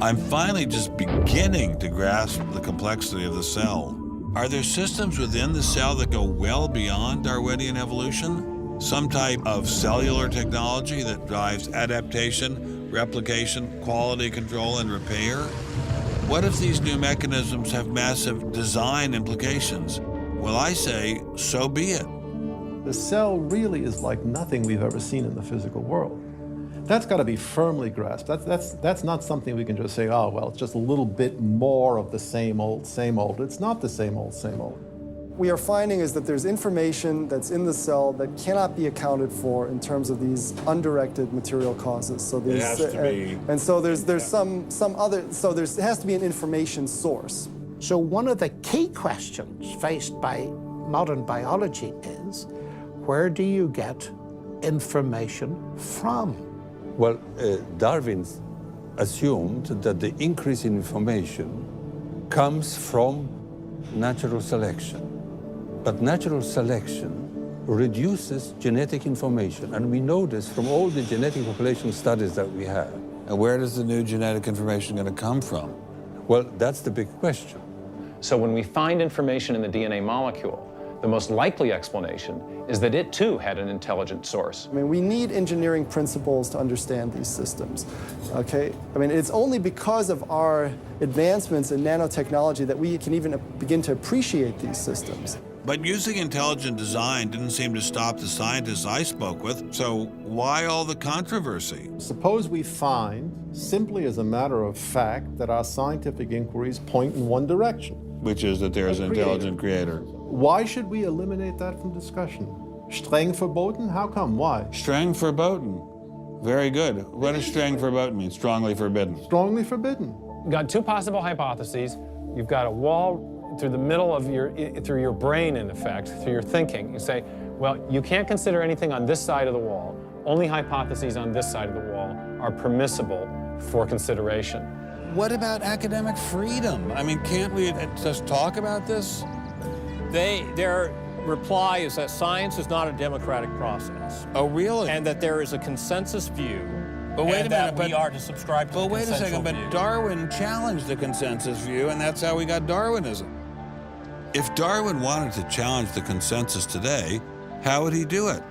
I'm finally just beginning to grasp the complexity of the cell. Are there systems within the cell that go well beyond Darwinian evolution? Some type of cellular technology that drives adaptation, replication, quality control, and repair? What if these new mechanisms have massive design implications? Well, I say, so be it. The cell really is like nothing we've ever seen in the physical world. That's got to be firmly grasped. That's not something we can just say, oh, well, it's just a little bit more of the same old, same old. It's not the same old, same old. We are finding is that there's information that's in the cell that cannot be accounted for in terms of these undirected material causes. So there's, it has to be. And so there's some other, so it has to be an information source. So one of the key questions faced by modern biology is, where do you get information from? Well, Darwin assumed that the increase in information comes from natural selection. But natural selection reduces genetic information, and we know this from all the genetic population studies that we have. And where does the new genetic information going to come from? Well, that's the big question. So when we find information in the DNA molecule, the most likely explanation is that it too had an intelligent source. I mean, we need engineering principles to understand these systems, okay? I mean, it's only because of our advancements in nanotechnology that we can even begin to appreciate these systems. But using intelligent design didn't seem to stop the scientists I spoke with, so why all the controversy? Suppose we find, simply as a matter of fact, that our scientific inquiries point in one direction. Which is that there is an intelligent creator. Why should we eliminate that from discussion? Streng verboten? How come? Why? Streng verboten. Very good. What does streng verboten mean? Strongly forbidden. Strongly forbidden. You've got two possible hypotheses. You've got a wall through the middle of through your brain, in effect, through your thinking. You say, well, you can't consider anything on this side of the wall. Only hypotheses on this side of the wall are permissible for consideration. What about academic freedom? I mean, can't we just talk about this? Their reply is that science is not a democratic process. Oh, really? And that there is a consensus view. But wait a minute, we are to subscribe to the wait a second, view. but Darwin challenged the consensus view, and that's how we got Darwinism. If Darwin wanted to challenge the consensus today, how would he do it?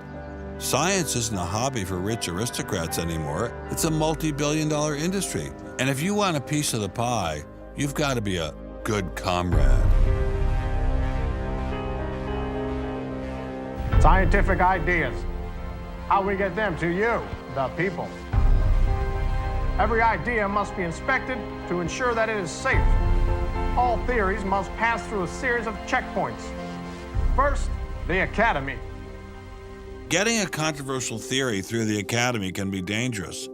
Science isn't a hobby for rich aristocrats anymore. It's a multi-billion-dollar industry. And if you want a piece of the pie, you've got to be a good comrade. Scientific ideas. How we get them to you, the people. Every idea must be inspected to ensure that it is safe. All theories must pass through a series of checkpoints. First, the Academy. Getting a controversial theory through the Academy can be dangerous.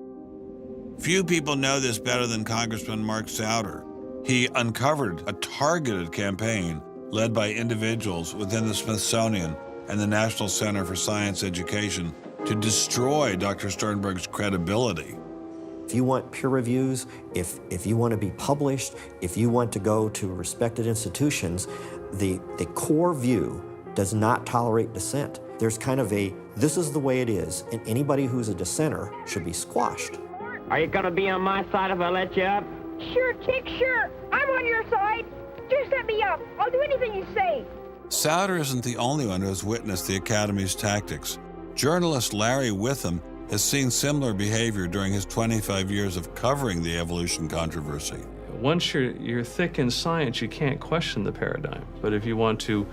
Few people know this better than Congressman Mark Souder. He uncovered a targeted campaign led by individuals within the Smithsonian and the National Center for Science Education to destroy Dr. Sternberg's credibility. If you want peer reviews, if you want to be published, if you want to go to respected institutions, the core view does not tolerate dissent. There's kind of a, this is the way it is, and anybody who's a dissenter should be squashed. Are you gonna be on my side if I let you up? Sure, Chick, sure. I'm on your side. Just let me up. I'll do anything you say. Souder isn't the only one who has witnessed the Academy's tactics. Journalist Larry Witham has seen similar behavior during his 25 years of covering the evolution controversy. Once you're thick in science, you can't question the paradigm. But if you want to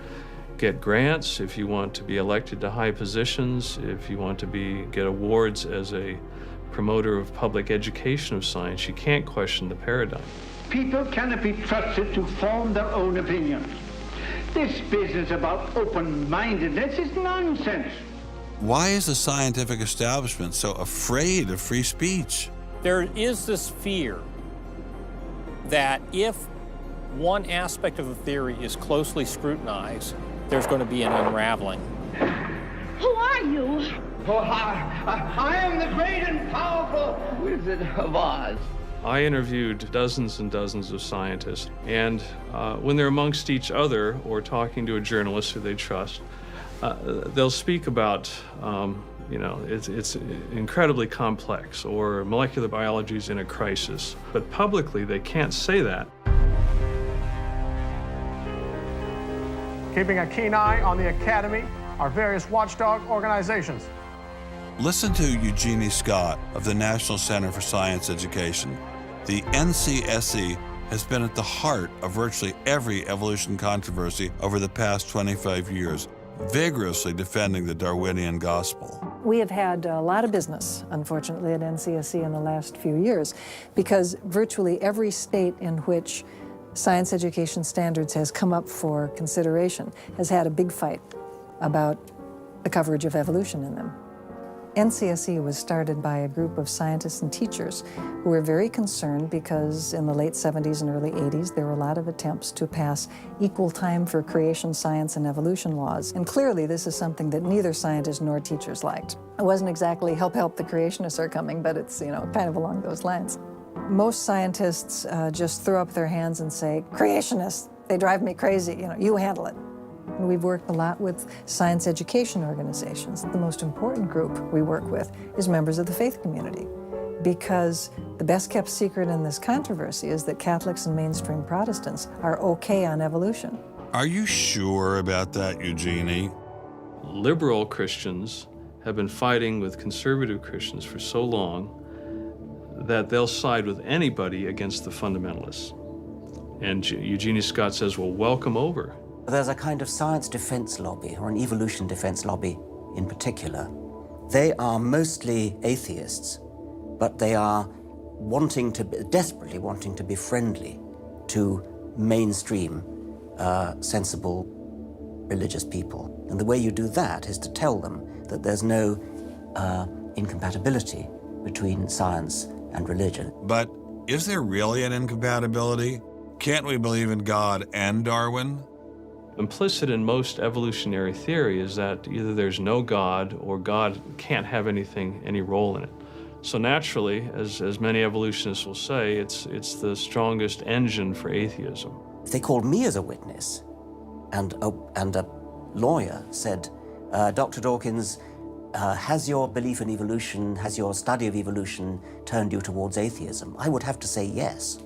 get grants, if you want to be elected to high positions, if you want to get awards as a promoter of public education of science, you can't question the paradigm. People cannot be trusted to form their own opinions. This business about open-mindedness is nonsense. Why is the scientific establishment so afraid of free speech? There is this fear that if one aspect of the theory is closely scrutinized, there's going to be an unraveling. Who are you? Oh, I am the great and powerful Wizard of Oz. I interviewed dozens and dozens of scientists, and when they're amongst each other or talking to a journalist who they trust, they'll speak about You know, it's incredibly complex, or molecular biology is in a crisis. But publicly, they can't say that. Keeping a keen eye on the Academy, our various watchdog organizations. Listen to Eugenie Scott of the National Center for Science Education. The NCSE has been at the heart of virtually every evolution controversy over the past 25 years, vigorously defending the Darwinian gospel. We have had a lot of business, unfortunately, at NCSE in the last few years, because virtually every state in which science education standards has come up for consideration has had a big fight about the coverage of evolution in them. NCSE was started by a group of scientists and teachers who were very concerned because in the late 70s and early 80s there were a lot of attempts to pass equal time for creation science and evolution laws. And clearly this is something that neither scientists nor teachers liked. It wasn't exactly help the creationists are coming, but it's, you know, kind of along those lines. Most scientists just throw up their hands and say, creationists, they drive me crazy, you know, you handle it. We've worked a lot with science education organizations. The most important group we work with is members of the faith community, because the best kept secret in this controversy is that Catholics and mainstream Protestants are okay on evolution. Are you sure about that, Eugenie? Liberal Christians have been fighting with conservative Christians for so long that they'll side with anybody against the fundamentalists. And Eugenie Scott says, well, welcome over. There's a kind of science defense lobby, or an evolution defense lobby in particular. They are mostly atheists, but they are desperately wanting to be friendly to mainstream, sensible religious people. And the way you do that is to tell them that there's no incompatibility between science and religion. But is there really an incompatibility? Can't we believe in God and Darwin? Implicit in most evolutionary theory is that either there's no God or God can't have any role in it. So naturally, as many evolutionists will say, it's the strongest engine for atheism. If they called me as a witness, and a lawyer said, Dr. Dawkins, has your belief in evolution, has your study of evolution turned you towards atheism? I would have to say yes.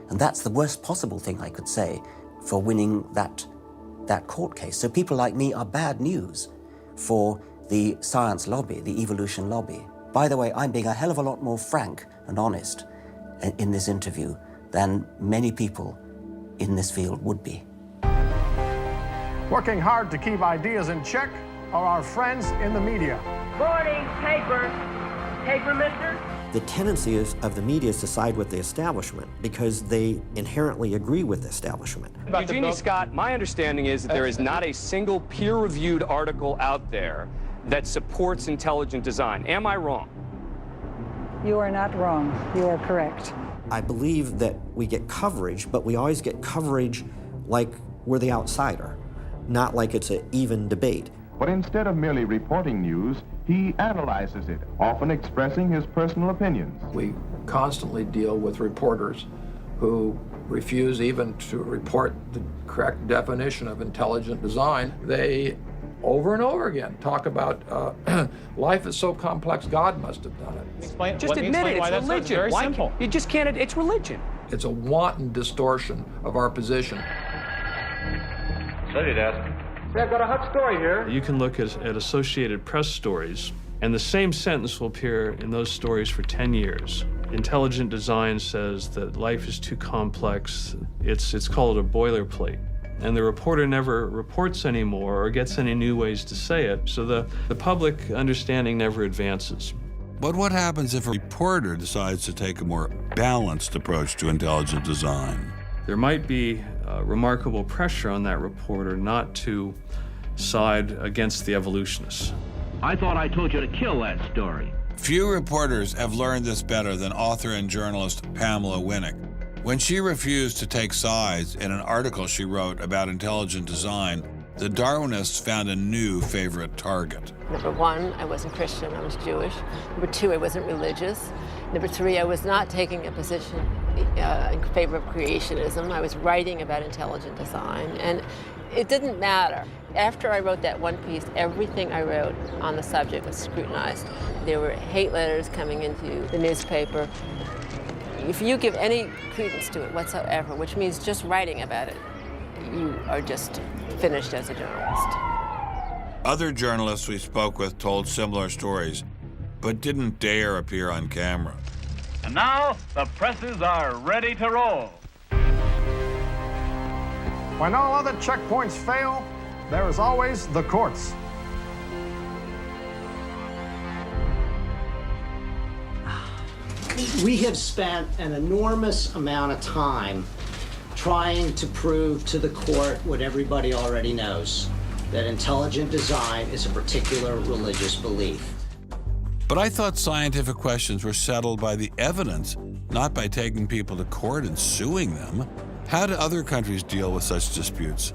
And that's the worst possible thing I could say for winning that court case. So people like me are bad news for the science lobby, the evolution lobby. By the way, I'm being a hell of a lot more frank and honest in this interview than many people in this field would be. Working hard to keep ideas in check are our friends in the media. Morning, paper. Paper, mister? The tendency of the media is to side with the establishment because they inherently agree with the establishment. Eugenie Scott, my understanding is that there is not a single peer-reviewed article out there that supports intelligent design. Am I wrong? You are not wrong. You are correct. I believe that we get coverage, but we always get coverage like we're the outsider, not like it's an even debate. But instead of merely reporting news, he analyzes it, often expressing his personal opinions. We constantly deal with reporters who refuse even to report the correct definition of intelligent design. They, over and over again, talk about life is so complex, God must have done it. Just admit it, it's religion. Very simple. You just can't, it's religion. It's a wanton distortion of our position. So you'd ask. I've got a hot story here. You can look at Associated Press stories, and the same sentence will appear in those stories for 10 years. Intelligent design says that life is too complex. It's called a boilerplate. And the reporter never reports anymore or gets any new ways to say it, so the public understanding never advances. But what happens if a reporter decides to take a more balanced approach to intelligent design? There might be remarkable pressure on that reporter not to side against the evolutionists. I thought I told you to kill that story. Few reporters have learned this better than author and journalist Pamela Winnick. When she refused to take sides in an article she wrote about intelligent design, the Darwinists found a new favorite target. Number one, I wasn't Christian, I was Jewish. Number two, I wasn't religious. Number three, I was not taking a position in favor of creationism. I was writing about intelligent design, and it didn't matter. After I wrote that one piece, everything I wrote on the subject was scrutinized. There were hate letters coming into the newspaper. If you give any credence to it whatsoever, which means just writing about it, you are just finished as a journalist. Other journalists we spoke with told similar stories, but didn't dare appear on camera. And now, the presses are ready to roll. When all other checkpoints fail, there is always the courts. We have spent an enormous amount of time trying to prove to the court what everybody already knows, that intelligent design is a particular religious belief. But I thought scientific questions were settled by the evidence, not by taking people to court and suing them. How do other countries deal with such disputes?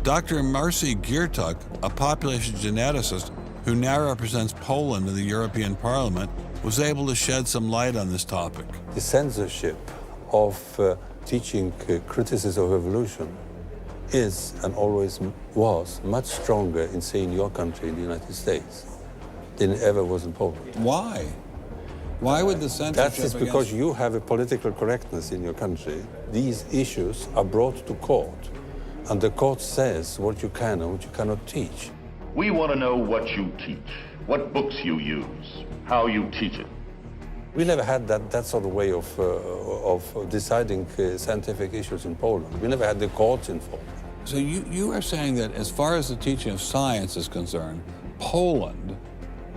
Dr. Marcy Giertuk, a population geneticist who now represents Poland in the European Parliament, was able to shed some light on this topic. The censorship of teaching criticism of evolution is and always was much stronger in, say, in your country, in the United States, than it ever was in Poland. Why? Why would the censorship? That is because you have a political correctness in your country. These issues are brought to court, and the court says what you can and what you cannot teach. We want to know what you teach, what books you use, how you teach it. We never had that sort of way of deciding scientific issues in Poland. We never had the courts involved. So you are saying that as far as the teaching of science is concerned, Poland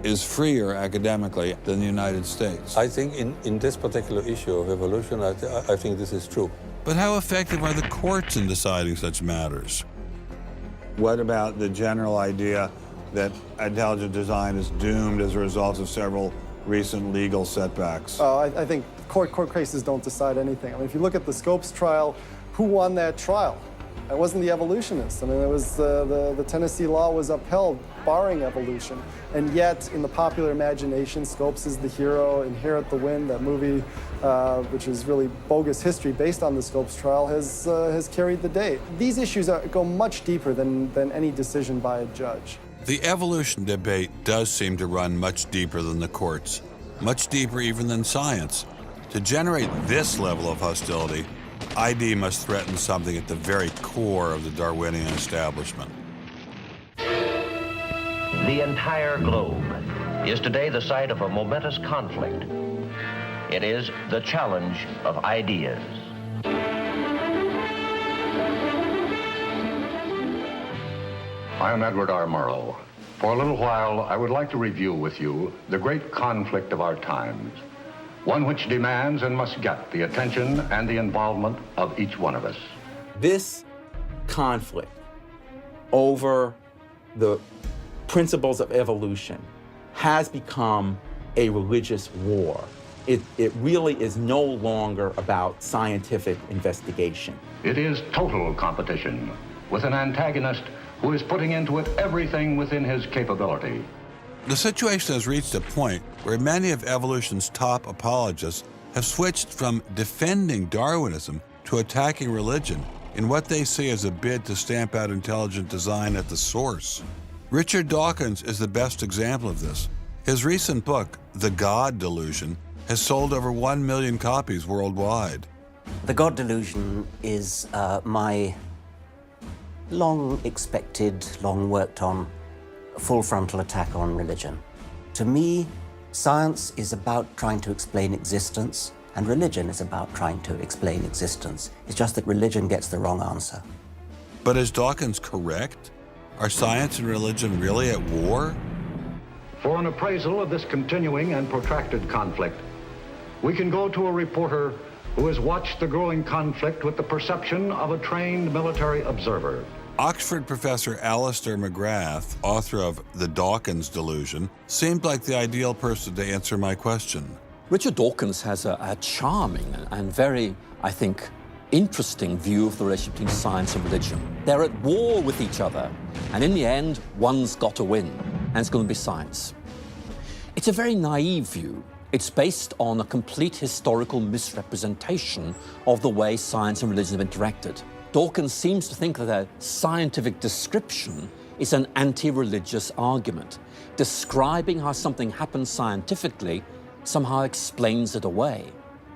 is freer academically than the United States? I think in this particular issue of evolution, I think this is true. But how effective are the courts in deciding such matters? What about the general idea that intelligent design is doomed as a result of several recent legal setbacks? I think court cases don't decide anything. I mean, if you look at the Scopes trial, who won that trial? It wasn't the evolutionists. I mean, it was the Tennessee law was upheld, barring evolution. And yet, in the popular imagination, Scopes is the hero. Inherit the Wind, that movie, which is really bogus history based on the Scopes trial, has carried the day. These issues go much deeper than any decision by a judge. The evolution debate does seem to run much deeper than the courts, much deeper even than science. To generate this level of hostility, ID must threaten something at the very core of the Darwinian establishment. The entire globe is today the site of a momentous conflict. It is the challenge of ideas. I am Edward R. Murrow. For a little while, I would like to review with you the great conflict of our times, one which demands and must get the attention and the involvement of each one of us. This conflict over the principles of evolution has become a religious war. It really is no longer about scientific investigation. It is total competition with an antagonist who is putting into it everything within his capability. The situation has reached a point where many of evolution's top apologists have switched from defending Darwinism to attacking religion in what they see as a bid to stamp out intelligent design at the source. Richard Dawkins is the best example of this. His recent book, The God Delusion, has sold over 1 million copies worldwide. The God Delusion is my long-expected, long-worked-on full frontal attack on religion. To me, science is about trying to explain existence, and religion is about trying to explain existence. It's just that religion gets the wrong answer. But is Dawkins correct? Are science and religion really at war? For an appraisal of this continuing and protracted conflict, we can go to a reporter who has watched the growing conflict with the perception of a trained military observer. Oxford professor Alistair McGrath, author of The Dawkins Delusion, seemed like the ideal person to answer my question. Richard Dawkins has a charming and very, I think, interesting view of the relationship between science and religion. They're at war with each other, and in the end, one's got to win, and it's going to be science. It's a very naive view, It's based on a complete historical misrepresentation of the way science and religion have interacted. Dawkins seems to think that a scientific description is an anti-religious argument. Describing how something happens scientifically somehow explains it away.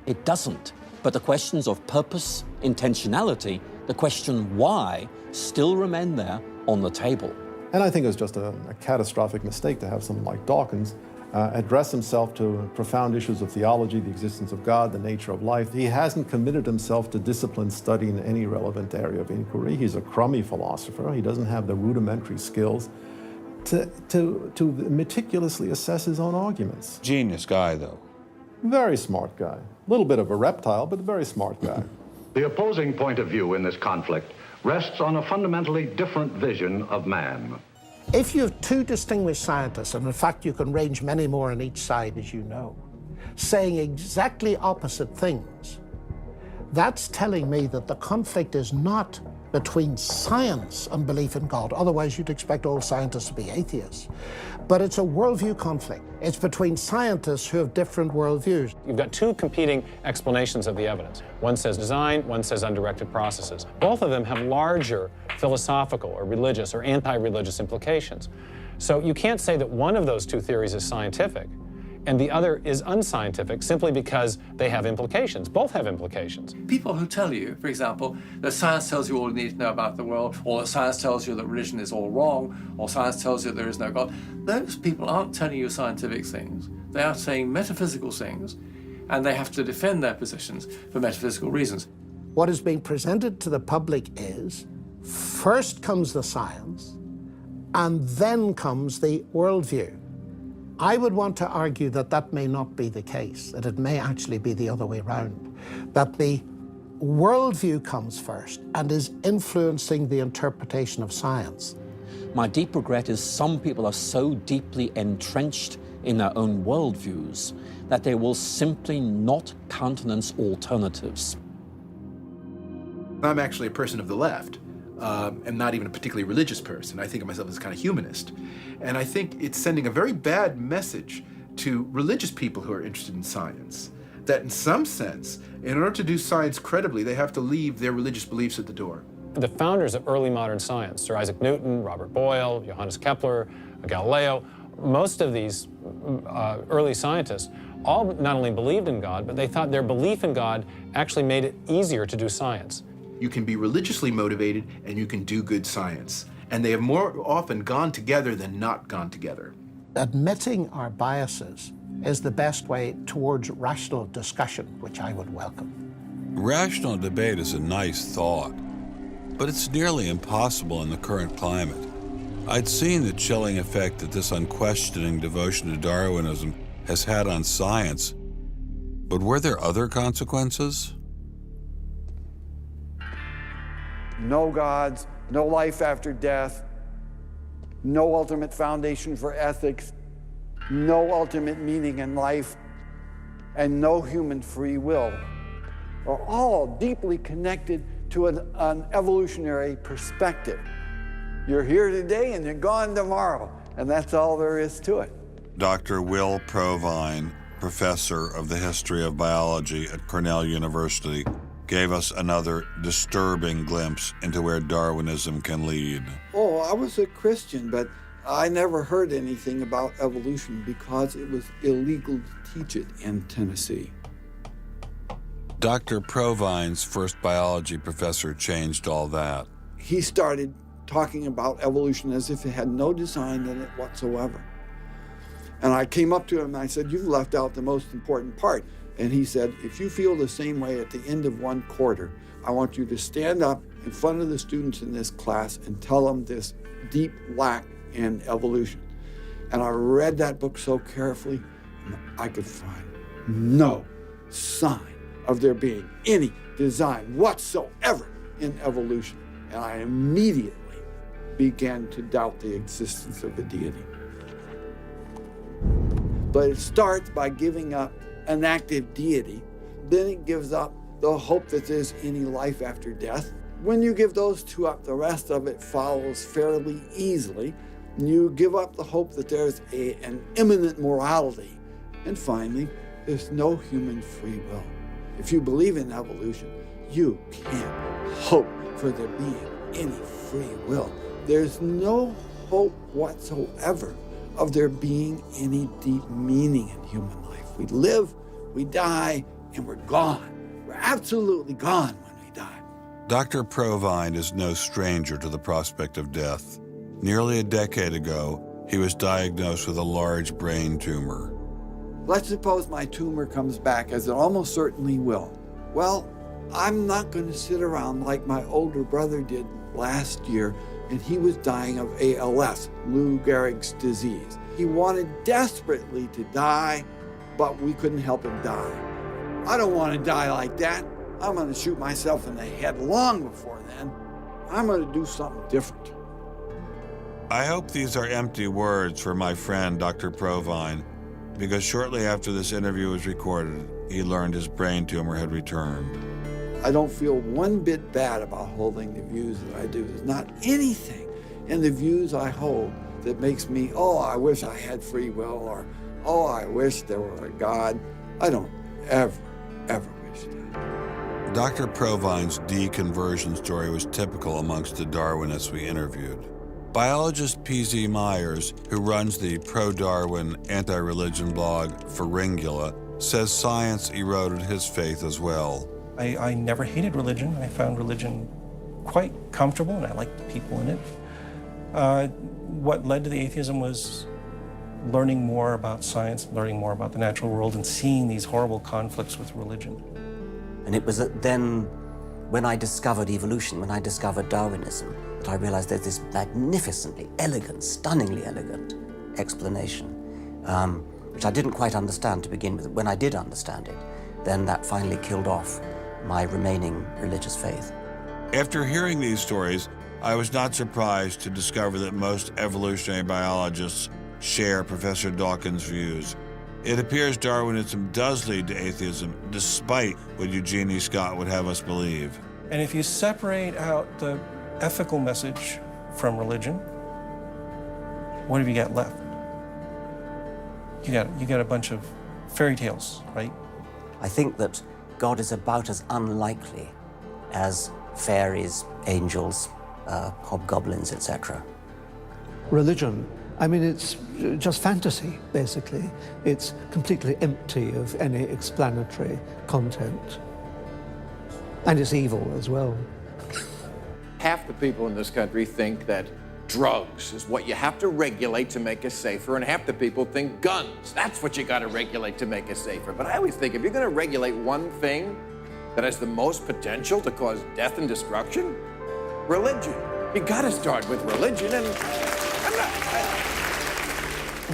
It doesn't. But the questions of purpose, intentionality, the question why, still remain there on the table. And I think it was just a catastrophic mistake to have someone like Dawkins address himself to profound issues of theology, the existence of God, the nature of life. He hasn't committed himself to disciplined study in any relevant area of inquiry. He's a crummy philosopher. He doesn't have the rudimentary skills to meticulously assess his own arguments. Genius guy, though. Very smart guy. A little bit of a reptile, but a very smart guy. The opposing point of view in this conflict rests on a fundamentally different vision of man. If you have two distinguished scientists, and in fact you can range many more on each side, as you know, saying exactly opposite things, that's telling me that the conflict is not between science and belief in God. Otherwise, you'd expect all scientists to be atheists. But it's a worldview conflict. It's between scientists who have different worldviews. You've got two competing explanations of the evidence. One says design, one says undirected processes. Both of them have larger philosophical or religious or anti-religious implications. So you can't say that one of those two theories is scientific and the other is unscientific simply because they have implications. Both have implications. People who tell you, for example, that science tells you all you need to know about the world, or that science tells you that religion is all wrong, or science tells you there is no God, those people aren't telling you scientific things. They are saying metaphysical things, and they have to defend their positions for metaphysical reasons. What is being presented to the public is, first comes the science, and then comes the worldview. I would want to argue that that may not be the case, that it may actually be the other way around, that the worldview comes first and is influencing the interpretation of science. My deep regret is some people are so deeply entrenched in their own worldviews that they will simply not countenance alternatives. I'm actually a person of the left. And not even a particularly religious person. I think of myself as a kind of humanist. And I think it's sending a very bad message to religious people who are interested in science, that in some sense, in order to do science credibly, they have to leave their religious beliefs at the door. The founders of early modern science, Sir Isaac Newton, Robert Boyle, Johannes Kepler, Galileo, most of these early scientists all not only believed in God, but they thought their belief in God actually made it easier to do science. You can be religiously motivated and you can do good science. And they have more often gone together than not gone together. Admitting our biases is the best way towards rational discussion, which I would welcome. Rational debate is a nice thought, but it's nearly impossible in the current climate. I'd seen the chilling effect that this unquestioning devotion to Darwinism has had on science, but were there other consequences? No gods, no life after death, no ultimate foundation for ethics, no ultimate meaning in life, and no human free will are all deeply connected to an evolutionary perspective. You're here today and you're gone tomorrow, and that's all there is to it. Dr. Will Provine, professor of the history of biology at Cornell University, gave us another disturbing glimpse into where Darwinism can lead. Oh, I was a Christian, but I never heard anything about evolution because it was illegal to teach it in Tennessee. Dr. Provine's first biology professor changed all that. He started talking about evolution as if it had no design in it whatsoever. And I came up to him and I said, "You've left out the most important part." And he said, "If you feel the same way at the end of one quarter, I want you to stand up in front of the students in this class and tell them this deep lack in evolution." And I read that book so carefully, and I could find no sign of there being any design whatsoever in evolution. And I immediately began to doubt the existence of a deity. But it starts by giving up an active deity, then it gives up the hope that there's any life after death. When you give those two up, the rest of it follows fairly easily. You give up the hope that there's an immanent morality, And finally, there's no human free will. If you believe in evolution, you can't hope for there being any free will. There's no hope whatsoever of there being any deep meaning in human life. We live, we die, and we're gone. We're absolutely gone when we die. Dr. Provine is no stranger to the prospect of death. Nearly a decade ago, he was diagnosed with a large brain tumor. Let's suppose my tumor comes back, as it almost certainly will. Well, I'm not going to sit around like my older brother did last year, and he was dying of ALS, Lou Gehrig's disease. He wanted desperately to die, but we couldn't help him die. I don't want to die like that. I'm going to shoot myself in the head long before then. I'm going to do something different. I hope these are empty words for my friend, Dr. Provine, because shortly after this interview was recorded, he learned his brain tumor had returned. I don't feel one bit bad about holding the views that I do. There's not anything in the views I hold that makes me, oh, I wish I had free will, or, oh, I wish there were a God. I don't ever wish that. Dr. Provine's deconversion story was typical amongst the Darwinists we interviewed. Biologist P.Z. Myers, who runs the pro-Darwin, anti-religion blog Pharyngula, says science eroded his faith as well. I never hated religion. I found religion quite comfortable, and I liked the people in it. What led to the atheism was learning more about science, learning more about the natural world, and seeing these horrible conflicts with religion. And it was then, when I discovered evolution, when I discovered Darwinism, that I realized there's this magnificently elegant, stunningly elegant explanation, which I didn't quite understand to begin with. When I did understand it, then that finally killed off my remaining religious faith. After hearing these stories, I was not surprised to discover that most evolutionary biologists share Professor Dawkins' views. It appears Darwinism does lead to atheism, despite what Eugenie Scott would have us believe. And if you separate out the ethical message from religion, what have you got left? You got a bunch of fairy tales, right? I think that God is about as unlikely as fairies, angels, hobgoblins, etc. Religion, I mean, it's just fantasy, basically. It's completely empty of any explanatory content. And it's evil as well. Half the people in this country think that drugs is what you have to regulate to make us safer, and half the people think guns, that's what you got to regulate to make us safer. But I always think if you're going to regulate one thing that has the most potential to cause death and destruction, religion. You got to start with religion, and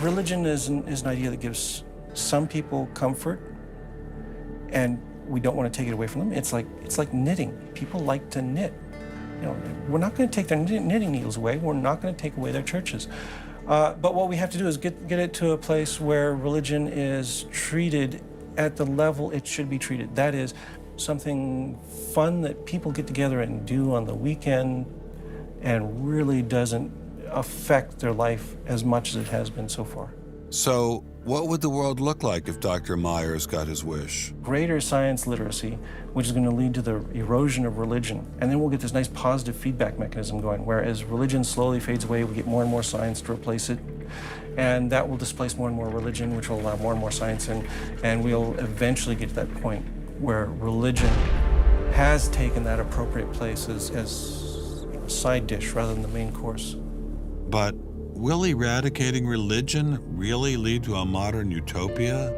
Religion is an idea that gives some people comfort, and we don't want to take it away from them. It's like knitting. People like to knit. You know, we're not going to take their knitting needles away. We're not going to take away their churches. But what we have to do is get it to a place where religion is treated at the level it should be treated. That is something fun that people get together and do on the weekend and really doesn't affect their life as much as it has been so far. So, what would the world look like if Dr. Myers got his wish? Greater science literacy, which is going to lead to the erosion of religion. And then we'll get this nice positive feedback mechanism going, where as religion slowly fades away, we get more and more science to replace it. And that will displace more and more religion, which will allow more and more science in. And we'll eventually get to that point where religion has taken that appropriate place as a side dish rather than the main course. But will eradicating religion really lead to a modern utopia?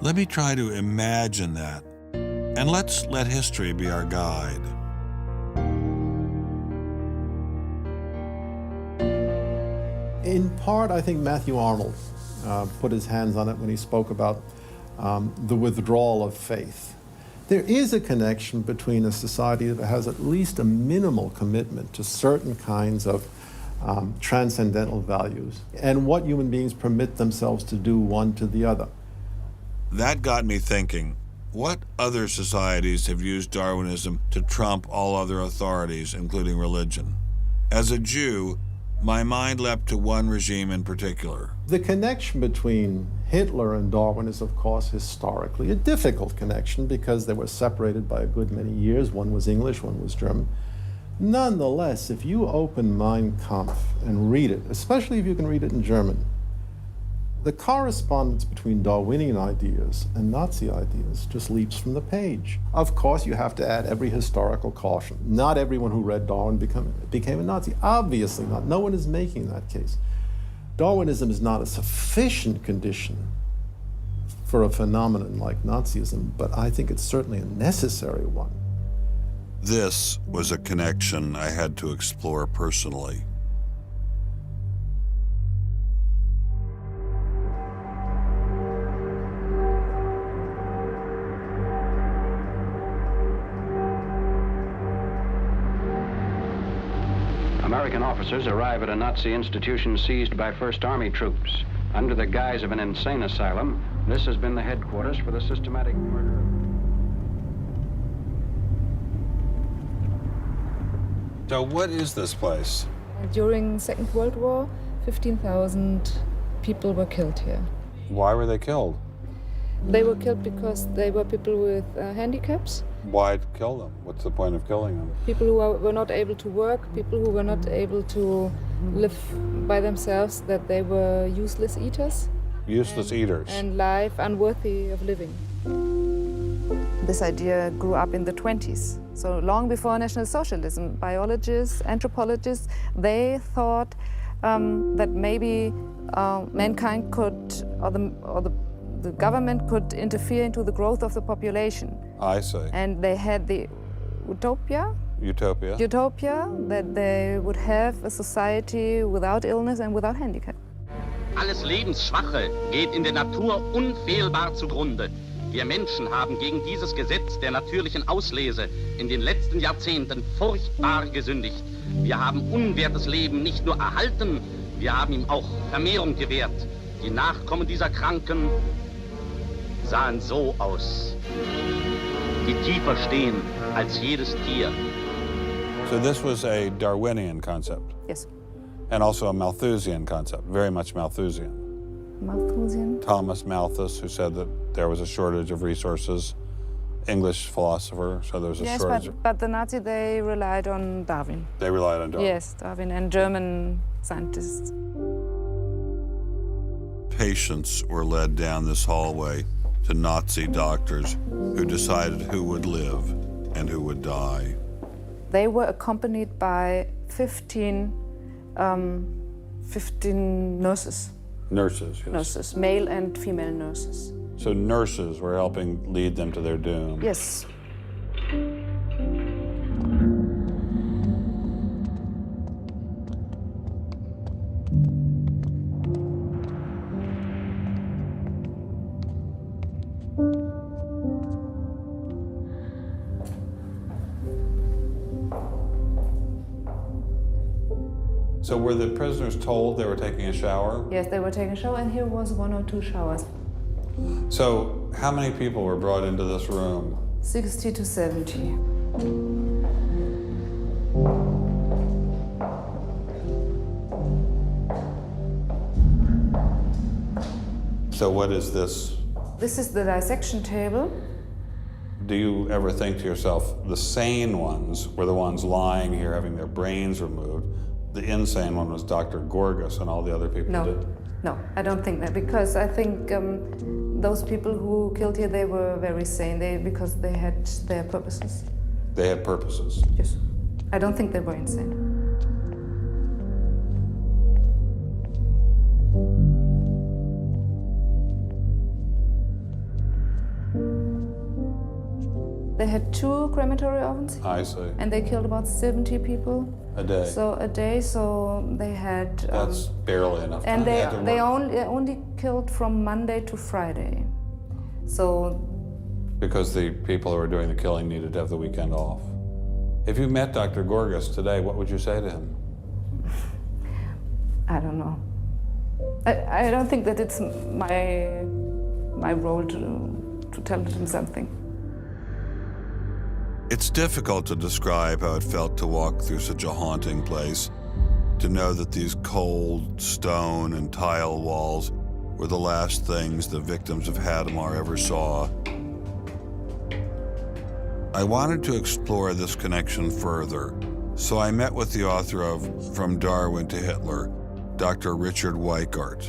Let me try to imagine that. And let's let history be our guide. In part, I think Matthew Arnold put his hands on it when he spoke about the withdrawal of faith. There is a connection between a society that has at least a minimal commitment to certain kinds of transcendental values and what human beings permit themselves to do one to the other. That got me thinking, what other societies have used Darwinism to trump all other authorities, including religion? As a Jew, My mind leapt to one regime in particular. The connection between Hitler and Darwin is, of course, historically a difficult connection because they were separated by a good many years. One was English, one was German. Nonetheless, if you open Mein Kampf and read it, especially if you can read it in German, the correspondence between Darwinian ideas and Nazi ideas just leaps from the page. Of course, you have to add every historical caution. Not everyone who read Darwin became a Nazi. Obviously not. No one is making that case. Darwinism is not a sufficient condition for a phenomenon like Nazism, but I think it's certainly a necessary one. This was a connection I had to explore personally. American officers arrive at a Nazi institution seized by First Army troops. Under the guise of an insane asylum, this has been the headquarters for the systematic murder. So what is this place? During Second World War, 15,000 people were killed here. Why were they killed? They were killed because they were people with handicaps. Why kill them? What's the point of killing them? People who were not able to work, people who were not able to live by themselves, that they were useless eaters. Useless eaters. And life unworthy of living. This idea grew up in the 20s. So long before National Socialism, biologists, anthropologists, they thought that maybe mankind could, or the government could interfere into the growth of the population. I see. And they had the utopia that they would have a society without illness and without handicap. Alles Lebensschwache geht in der Natur unfehlbar zugrunde. Wir Menschen haben gegen dieses Gesetz der natürlichen Auslese in den letzten Jahrzehnten furchtbar gesündigt. Wir haben unwertes Leben nicht nur erhalten, wir haben ihm auch Vermehrung gewährt. Die Nachkommen dieser Kranken sahen so aus, die tiefer stehen als jedes Tier. So this was a Darwinian concept? Yes. And also a Malthusian concept, very much Malthusian. Malthusian? Thomas Malthus, who said that there was a shortage of resources, English philosopher, so there was a shortage. Yes, but the Nazis, they relied on Darwin. They relied on Darwin? Yes, Darwin and German scientists. Patients were led down this hallway to Nazi doctors who decided who would live and who would die. They were accompanied by 15 nurses. Nurses, yes. Nurses, male and female nurses. So nurses were helping lead them to their doom. Yes. So were the prisoners told they were taking a shower? Yes, they were taking a shower, and here was 1 or 2 showers. So how many people were brought into this room? 60 to 70. So what is this? This is the dissection table. Do you ever think to yourself, the sane ones were the ones lying here having their brains removed? The insane one was Dr. Gorgas and all the other people did? No, I don't think that, because I think those people who killed here, they were very sane, because they had their purposes. They had purposes? Yes. I don't think they were insane. They had 2 crematory ovens. I see. And they killed about 70 people. A day? So a day, so they had... That's barely enough time. And they only killed from Monday to Friday. So... Because the people who were doing the killing needed to have the weekend off. If you met Dr. Gorgas today, what would you say to him? I don't know. I don't think that it's my role to tell him something. It's difficult to describe how it felt to walk through such a haunting place. to know that these cold stone and tile walls were the last things the victims of Hadamar ever saw. I wanted to explore this connection further, so I met with the author of From Darwin to Hitler, Dr. Richard Weikart.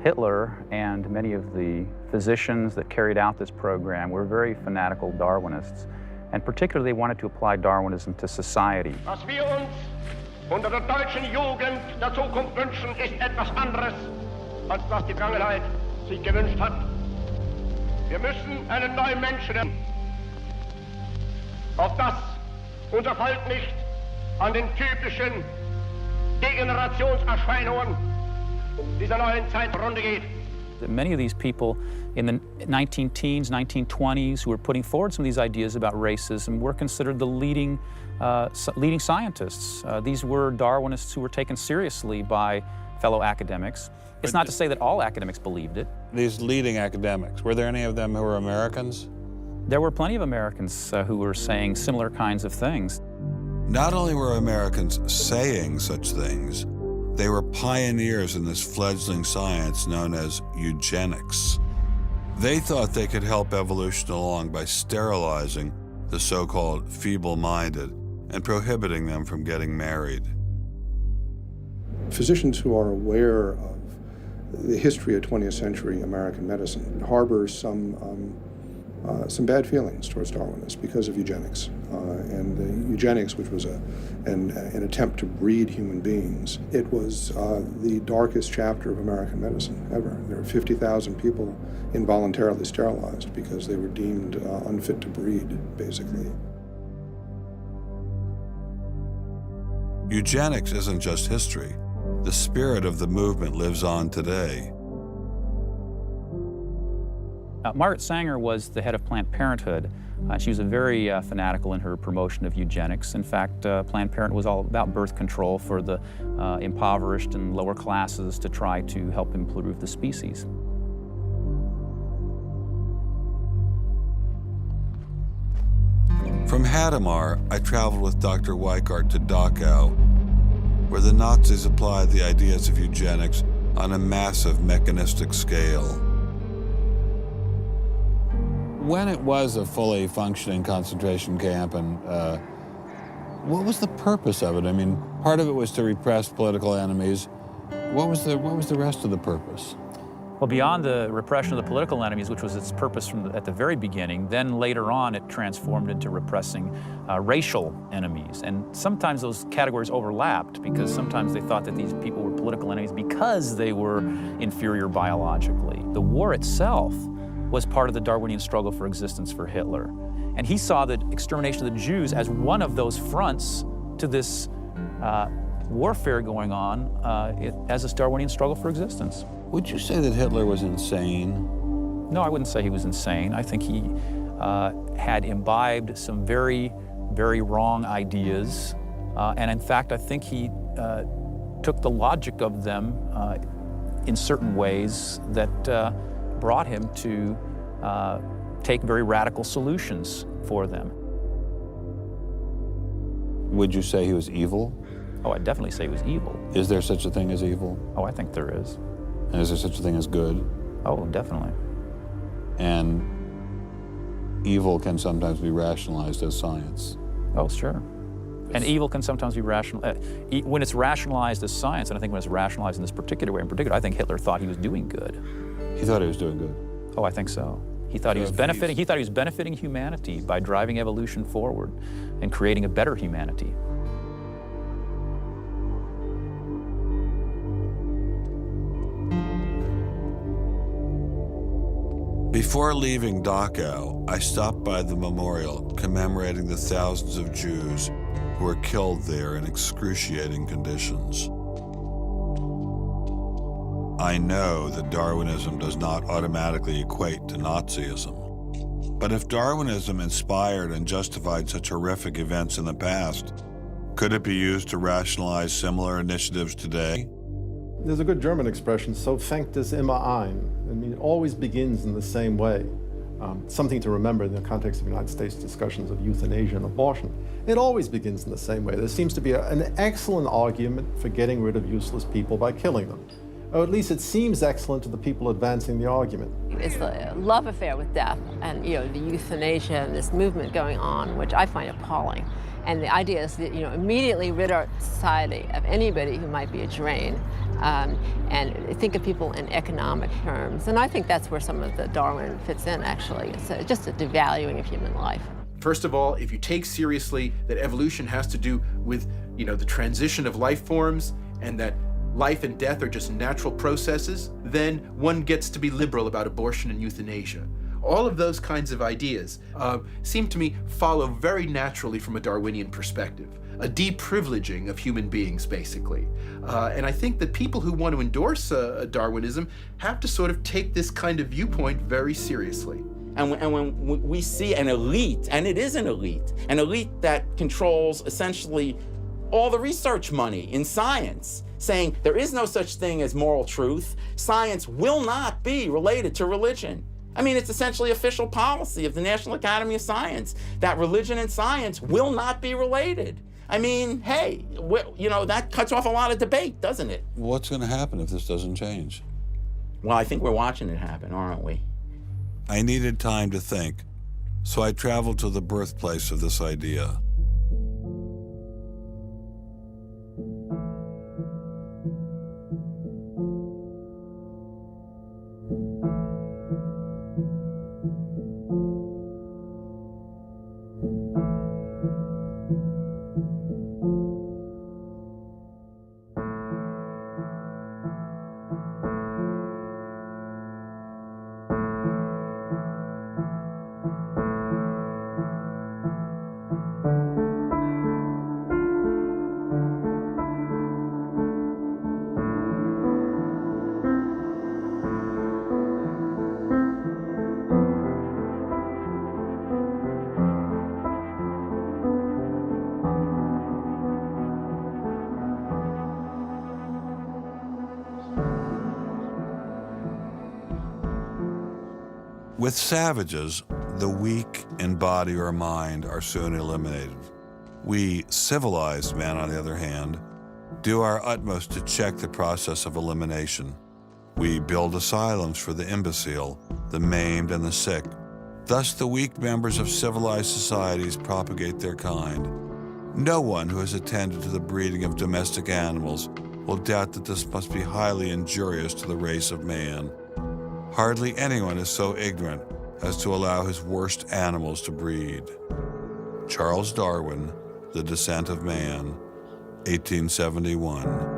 Hitler and many of the physicians that carried out this program were very fanatical Darwinists, and particularly wanted to apply Darwinism to society. Was wir uns unter der deutschen Jugend der Zukunft wünschen, ist etwas anderes, als was die Vergangenheit sich gewünscht hat. Wir müssen einen neuen Menschen, auf das unser Volk nicht an den typischen Degenerationserscheinungen dieser neuen Zeit zugrunde geht. Many of these people in the 19-teens, 1920s who were putting forward some of these ideas about racism were considered the leading scientists. These were Darwinists who were taken seriously by fellow academics. It's not to say that all academics believed it. These leading academics, were there any of them who were Americans? There were plenty of Americans who were saying similar kinds of things. Not only were Americans saying such things, they were pioneers in this fledgling science known as eugenics. They thought they could help evolution along by sterilizing the so-called feeble-minded and prohibiting them from getting married. Physicians who are aware of the history of 20th century American medicine harbor some bad feelings towards Darwinists because of eugenics. And the eugenics, which was an attempt to breed human beings, it was the darkest chapter of American medicine ever. There were 50,000 people involuntarily sterilized because they were deemed unfit to breed, basically. Eugenics isn't just history. The spirit of the movement lives on today. Margaret Sanger was the head of Planned Parenthood. She was very fanatical in her promotion of eugenics. In fact, Planned Parenthood was all about birth control for the impoverished and lower classes to try to help improve the species. From Hadamar, I traveled with Dr. Weikart to Dachau, where the Nazis applied the ideas of eugenics on a massive mechanistic scale. When it was a fully functioning concentration camp, and what was the purpose of it? I mean, part of it was to repress political enemies. What was the rest of the purpose? Well, beyond the repression of the political enemies, which was its purpose at the very beginning, then later on it transformed into repressing racial enemies. And sometimes those categories overlapped because sometimes they thought that these people were political enemies because they were inferior biologically. The war itself was part of the Darwinian struggle for existence for Hitler. And he saw the extermination of the Jews as one of those fronts to this warfare going on as this Darwinian struggle for existence. Would you say that Hitler was insane? No, I wouldn't say he was insane. I think he had imbibed some very, very wrong ideas. And in fact, I think he took the logic of them in certain ways that brought him to take very radical solutions for them. Would you say he was evil? Oh, I'd definitely say he was evil. Is there such a thing as evil? Oh, I think there is. And is there such a thing as good? Oh, definitely. And evil can sometimes be rationalized as science. Oh, sure. And evil can sometimes be rational. When it's rationalized as science, and I think when it's rationalized in this particular way in particular, I think Hitler thought he was doing good. He thought he was doing good? Oh, I think so. He thought he was benefiting. He thought he was benefiting humanity by driving evolution forward and creating a better humanity. Before leaving Dachau, I stopped by the memorial commemorating the thousands of Jews who were killed there in excruciating conditions. I know that Darwinism does not automatically equate to Nazism. But if Darwinism inspired and justified such horrific events in the past, could it be used to rationalize similar initiatives today? There's a good German expression, so fängt es immer an. I mean, it always begins in the same way. Something to remember in the context of the United States discussions of euthanasia and abortion. It always begins in the same way. There seems to be an excellent argument for getting rid of useless people by killing them. Or at least it seems excellent to the people advancing the argument. It's a love affair with death, and the euthanasia and this movement going on, which I find appalling. And the idea is that immediately rid our society of anybody who might be a drain, and think of people in economic terms. And I think that's where some of the Darwin fits in, actually. It's just a devaluing of human life. First of all, if you take seriously that evolution has to do with, the transition of life forms, and that life and death are just natural processes, then one gets to be liberal about abortion and euthanasia. All of those kinds of ideas seem to me follow very naturally from a Darwinian perspective, a deprivileging of human beings, basically. And I think that people who want to endorse Darwinism have to sort of take this kind of viewpoint very seriously. And when we see an elite, and it is an elite that controls essentially all the research money in science, saying there is no such thing as moral truth, science will not be related to religion. I mean, it's essentially official policy of the National Academy of Science that religion and science will not be related. I mean, hey, that cuts off a lot of debate, doesn't it? What's going to happen if this doesn't change? Well, I think we're watching it happen, aren't we? I needed time to think, so I traveled to the birthplace of this idea. With savages, the weak in body or mind are soon eliminated. We, civilized men, on the other hand, do our utmost to check the process of elimination. We build asylums for the imbecile, the maimed, and the sick. Thus, the weak members of civilized societies propagate their kind. No one who has attended to the breeding of domestic animals will doubt that this must be highly injurious to the race of man. Hardly anyone is so ignorant as to allow his worst animals to breed. Charles Darwin, The Descent of Man, 1871.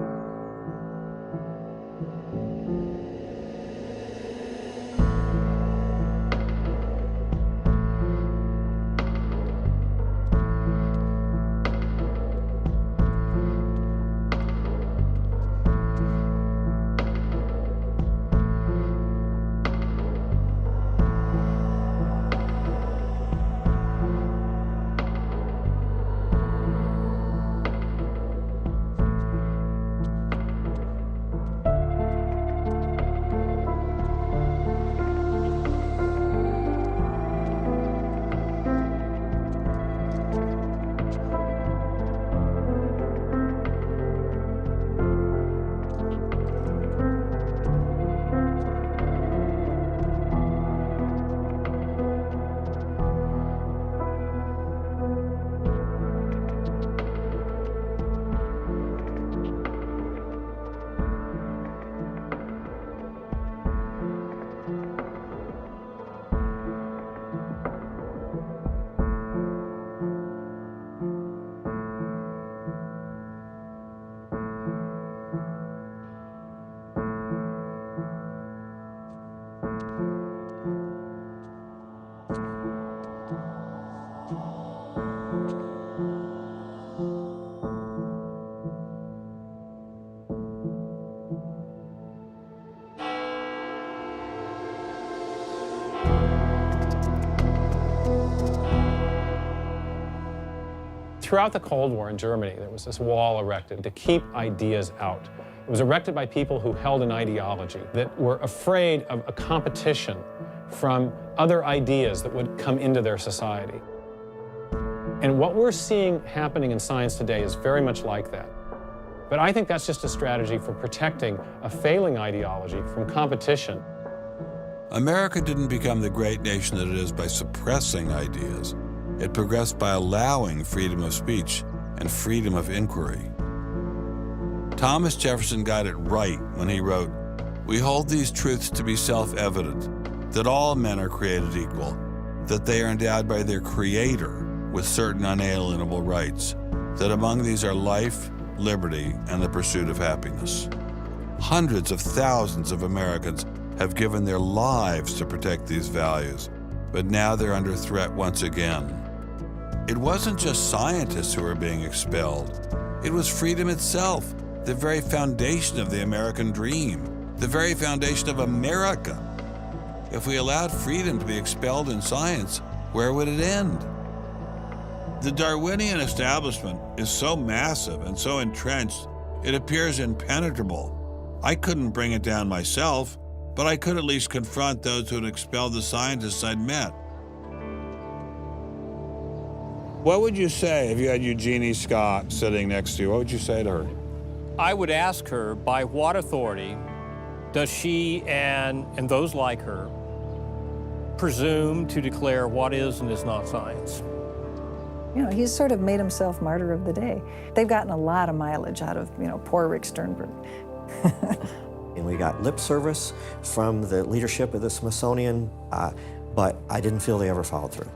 Throughout the Cold War in Germany, there was this wall erected to keep ideas out. It was erected by people who held an ideology that were afraid of a competition from other ideas that would come into their society. And what we're seeing happening in science today is very much like that. But I think that's just a strategy for protecting a failing ideology from competition. America didn't become the great nation that it is by suppressing ideas. It progressed by allowing freedom of speech and freedom of inquiry. Thomas Jefferson got it right when he wrote, "We hold these truths to be self-evident, that all men are created equal, that they are endowed by their Creator with certain unalienable rights, that among these are life, liberty, and the pursuit of happiness." Hundreds of thousands of Americans have given their lives to protect these values, but now they're under threat once again. It wasn't just scientists who were being expelled. It was freedom itself, the very foundation of the American dream, the very foundation of America. If we allowed freedom to be expelled in science, where would it end? The Darwinian establishment is so massive and so entrenched, it appears impenetrable. I couldn't bring it down myself, but I could at least confront those who had expelled the scientists I'd met. What would you say if you had Eugenie Scott sitting next to you? What would you say to her? I would ask her, by what authority does she and those like her presume to declare what is and is not science? You know, he's sort of made himself martyr of the day. They've gotten a lot of mileage out of, poor Rick Sternberg. And we got lip service from the leadership of the Smithsonian, but I didn't feel they ever followed through.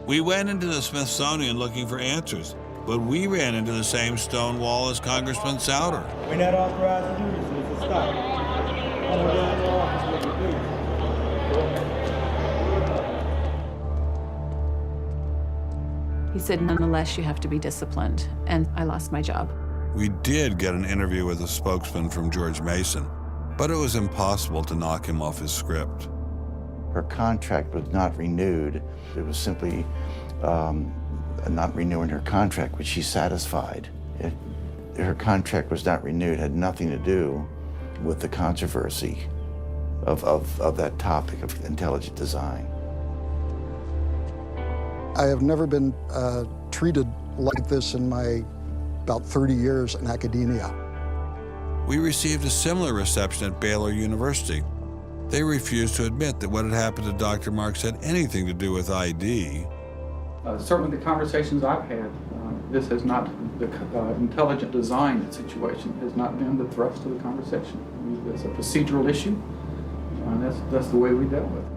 We went into the Smithsonian looking for answers, but we ran into the same stone wall as Congressman Souter. We're not authorized to do this, Mr. Scott. Come down to the office with me, He said, nonetheless, you have to be disciplined, and I lost my job. We did get an interview with a spokesman from George Mason, but it was impossible to knock him off his script. Her contract was not renewed. It was simply not renewing her contract, which she's satisfied. Her contract was not renewed, had nothing to do with the controversy of that topic of intelligent design. I have never been treated like this in my about 30 years in academia. We received a similar reception at Baylor University. They refused to admit that what had happened to Dr. Marks had anything to do with ID. Certainly the conversations I've had, this has not, the intelligent design situation has not been the thrust of the conversation. It's a procedural issue, and that's the way we dealt with it.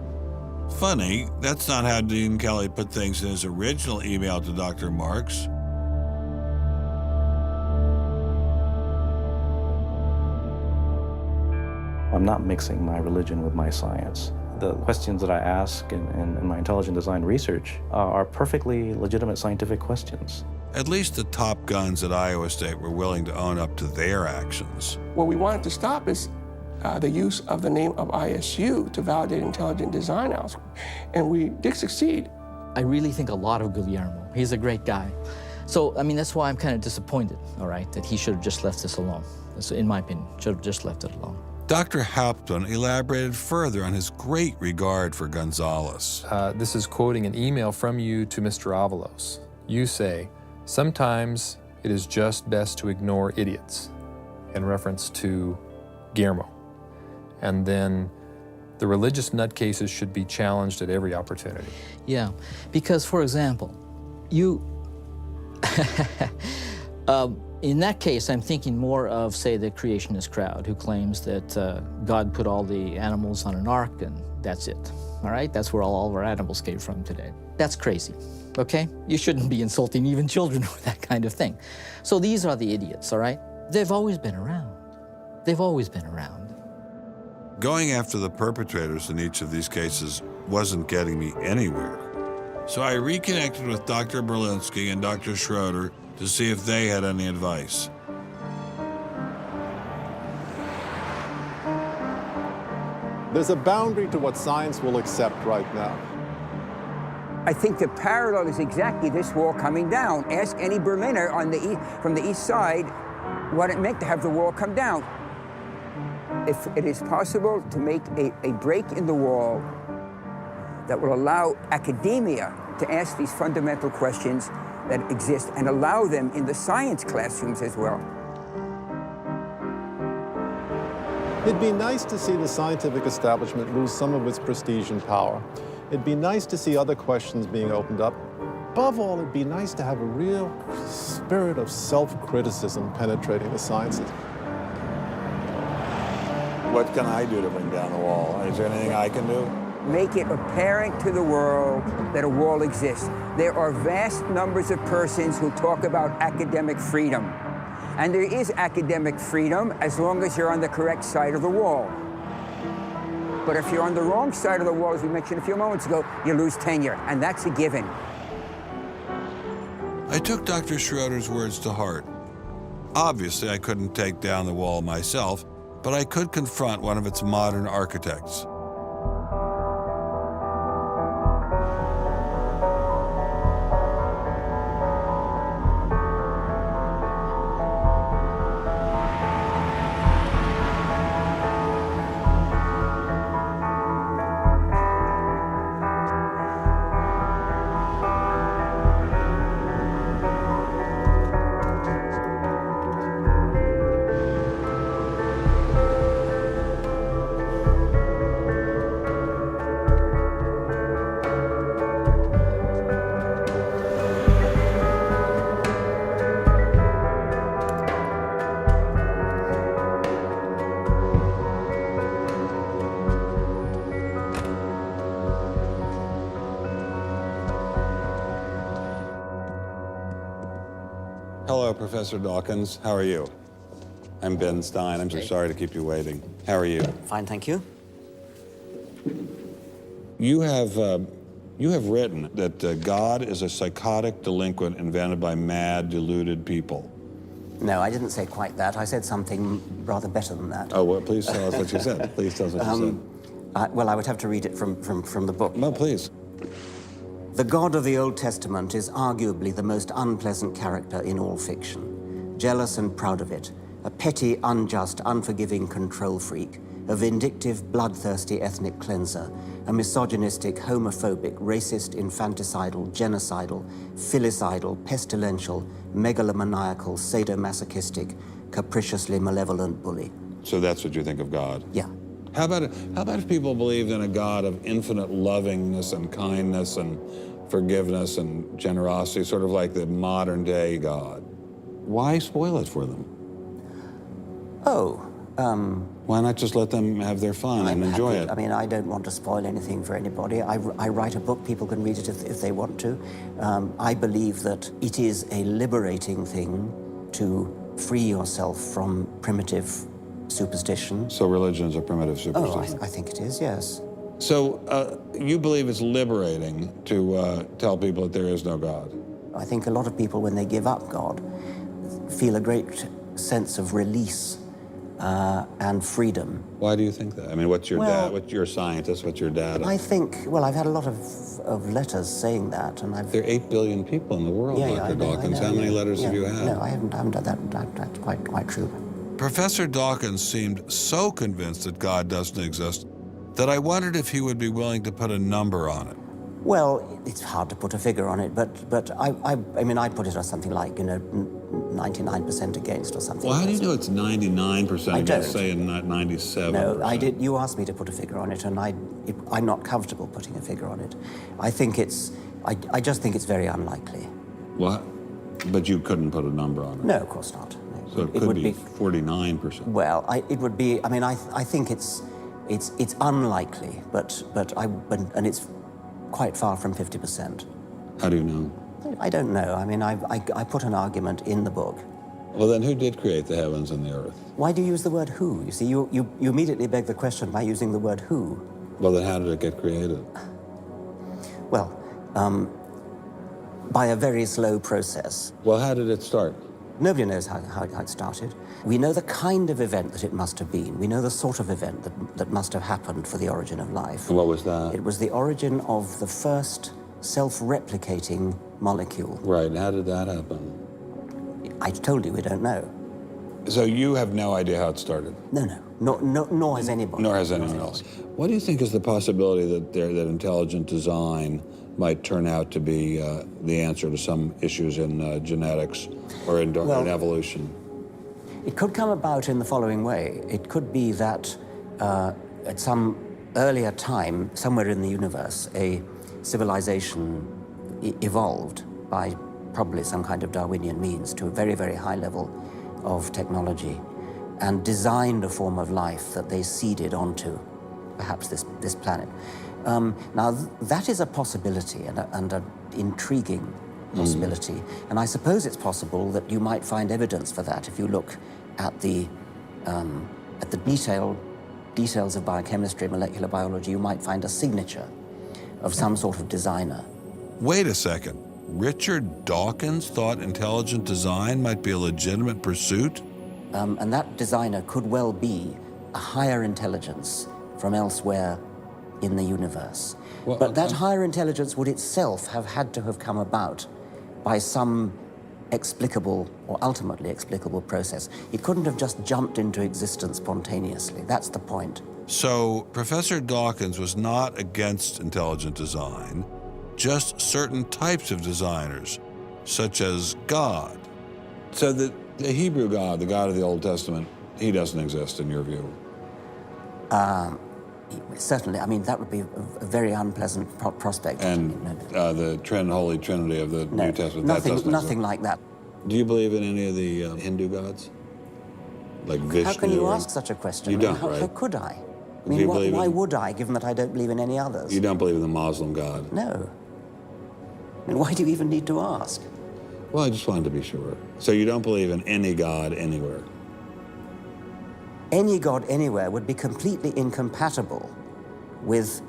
Funny, that's not how Dean Kelly put things in his original email to Dr. Marks. I'm not mixing my religion with my science. The questions that I ask in my intelligent design research are perfectly legitimate scientific questions. At least the top guns at Iowa State were willing to own up to their actions. What we wanted to stop is the use of the name of ISU to validate intelligent design algorithms, and we did succeed. I really think a lot of Guillermo. He's a great guy. So, I mean, that's why I'm kind of disappointed, all right, that he should have just left this alone. So, in my opinion, should have just left it alone. Dr. Hauptmann elaborated further on his great regard for Gonzalez. This is quoting an email from you to Mr. Avalos. You say, "Sometimes it is just best to ignore idiots," in reference to Guillermo. And then the religious nutcases should be challenged at every opportunity. Yeah, because, for example, you... in that case, I'm thinking more of, say, the creationist crowd who claims that God put all the animals on an ark and that's it, all right? That's where all of our animals came from today. That's crazy, okay? You shouldn't be insulting even children with that kind of thing. So these are the idiots, all right? They've always been around. They've always been around. Going after the perpetrators in each of these cases wasn't getting me anywhere. So I reconnected with Dr. Berlinski and Dr. Schroeder to see if they had any advice. There's a boundary to what science will accept right now. I think the parallel is exactly this wall coming down. Ask any Berliner on from the east side what it meant to have the wall come down. If it is possible to make a break in the wall that will allow academia to ask these fundamental questions that exist and allow them in the science classrooms as well. It'd be nice to see the scientific establishment lose some of its prestige and power. It'd be nice to see other questions being opened up. Above all, it'd be nice to have a real spirit of self-criticism penetrating the sciences. What can I do to bring down the wall? Is there anything I can do? Make it apparent to the world that a wall exists. There are vast numbers of persons who talk about academic freedom. And there is academic freedom as long as you're on the correct side of the wall. But if you're on the wrong side of the wall, as we mentioned a few moments ago, you lose tenure, and that's a given. I took Dr. Schroeder's words to heart. Obviously, I couldn't take down the wall myself, but I could confront one of its modern architects. Hello, Professor Dawkins. How are you? I'm Ben Stein. I'm so sorry to keep you waiting. How are you? Fine, thank you. You have written that God is a psychotic delinquent invented by mad, deluded people. No, I didn't say quite that. I said something rather better than that. Oh, well, please tell us what you said. Please tell us what you said. Well, I would have to read it from the book. No, please. The God of the Old Testament is arguably the most unpleasant character in all fiction. Jealous and proud of it, a petty, unjust, unforgiving control freak, a vindictive, bloodthirsty ethnic cleanser, a misogynistic, homophobic, racist, infanticidal, genocidal, filicidal, pestilential, megalomaniacal, sadomasochistic, capriciously malevolent bully. So that's what you think of God? Yeah. How about if people believed in a God of infinite lovingness and kindness and forgiveness and generosity, sort of like the modern day God? Why spoil it for them? Why not just let them have their fun and enjoy it? I mean, I don't want to spoil anything for anybody. I write a book, people can read it if they want to. I believe that it is a liberating thing to free yourself from primitive superstition. So religion is a primitive superstition? Oh, I think it is, yes. So you believe it's liberating to tell people that there is no God? I think a lot of people, when they give up God, feel a great sense of release and freedom. Why do you think that? I mean, what's your dad? What's your scientist? What's your dad? I think, well, I've had a lot of letters saying that, and I've... There are 8 billion people in the world, Dr. Dawkins. How many letters have you had? No, I haven't done that. That's quite true. Professor Dawkins seemed so convinced that God doesn't exist that I wondered if he would be willing to put a number on it. Well, it's hard to put a figure on it, but I mean, I put it as something like, 99% against or something. Well, how do you know it's 99% against, say, not 97%? No, I did. You asked me to put a figure on it, and I'm not comfortable putting a figure on it. I think I just think it's very unlikely. What? But you couldn't put a number on it? No, of course not. No. So it could be 49%. Well, it would be. I mean, I think it's unlikely, and it's quite far from 50%. How do you know? I don't know. I mean, I put an argument in the book. Well, then who did create the heavens and the earth? Why do you use the word who? You see, you immediately beg the question by using the word who. Well, then how did it get created? Well, by a very slow process. Well, how did it start? Nobody knows how it started. We know the kind of event that it must have been. We know the sort of event that must have happened for the origin of life. And what was that? It was the origin of the first self-replicating molecule. Right, and how did that happen? I told you we don't know. So you have no idea how it started? No, nor has anybody. Nor has anyone else. What do you think is the possibility that intelligent design might turn out to be the answer to some issues in genetics or in evolution? It could come about in the following way. It could be that at some earlier time, somewhere in the universe, a civilization evolved by probably some kind of Darwinian means to a very, very high level of technology and designed a form of life that they seeded onto perhaps this planet. Now, that is a possibility and an intriguing possibility. And I suppose it's possible that you might find evidence for that if you look at the details of biochemistry, molecular biology. You might find a signature of some sort of designer. Wait a second. Richard Dawkins thought intelligent design might be a legitimate pursuit? And that designer could well be a higher intelligence from elsewhere in the universe. Well, but that higher intelligence would itself have had to have come about by some explicable or ultimately explicable process. It couldn't have just jumped into existence spontaneously. That's the point. So Professor Dawkins was not against intelligent design, just certain types of designers, such as God. So the Hebrew God, the God of the Old Testament, he doesn't exist in your view? Certainly. I mean, that would be a very unpleasant prospect. And the Holy Trinity of the New Testament, nothing like that. Do you believe in any of the Hindu gods? Like Vishnu? How can you ask such a question? You don't, right? How could I? I mean, why would I, given that I don't believe in any others? You don't believe in the Muslim God? No. I mean, why do you even need to ask? Well, I just wanted to be sure. So you don't believe in any God anywhere? Any God anywhere would be completely incompatible with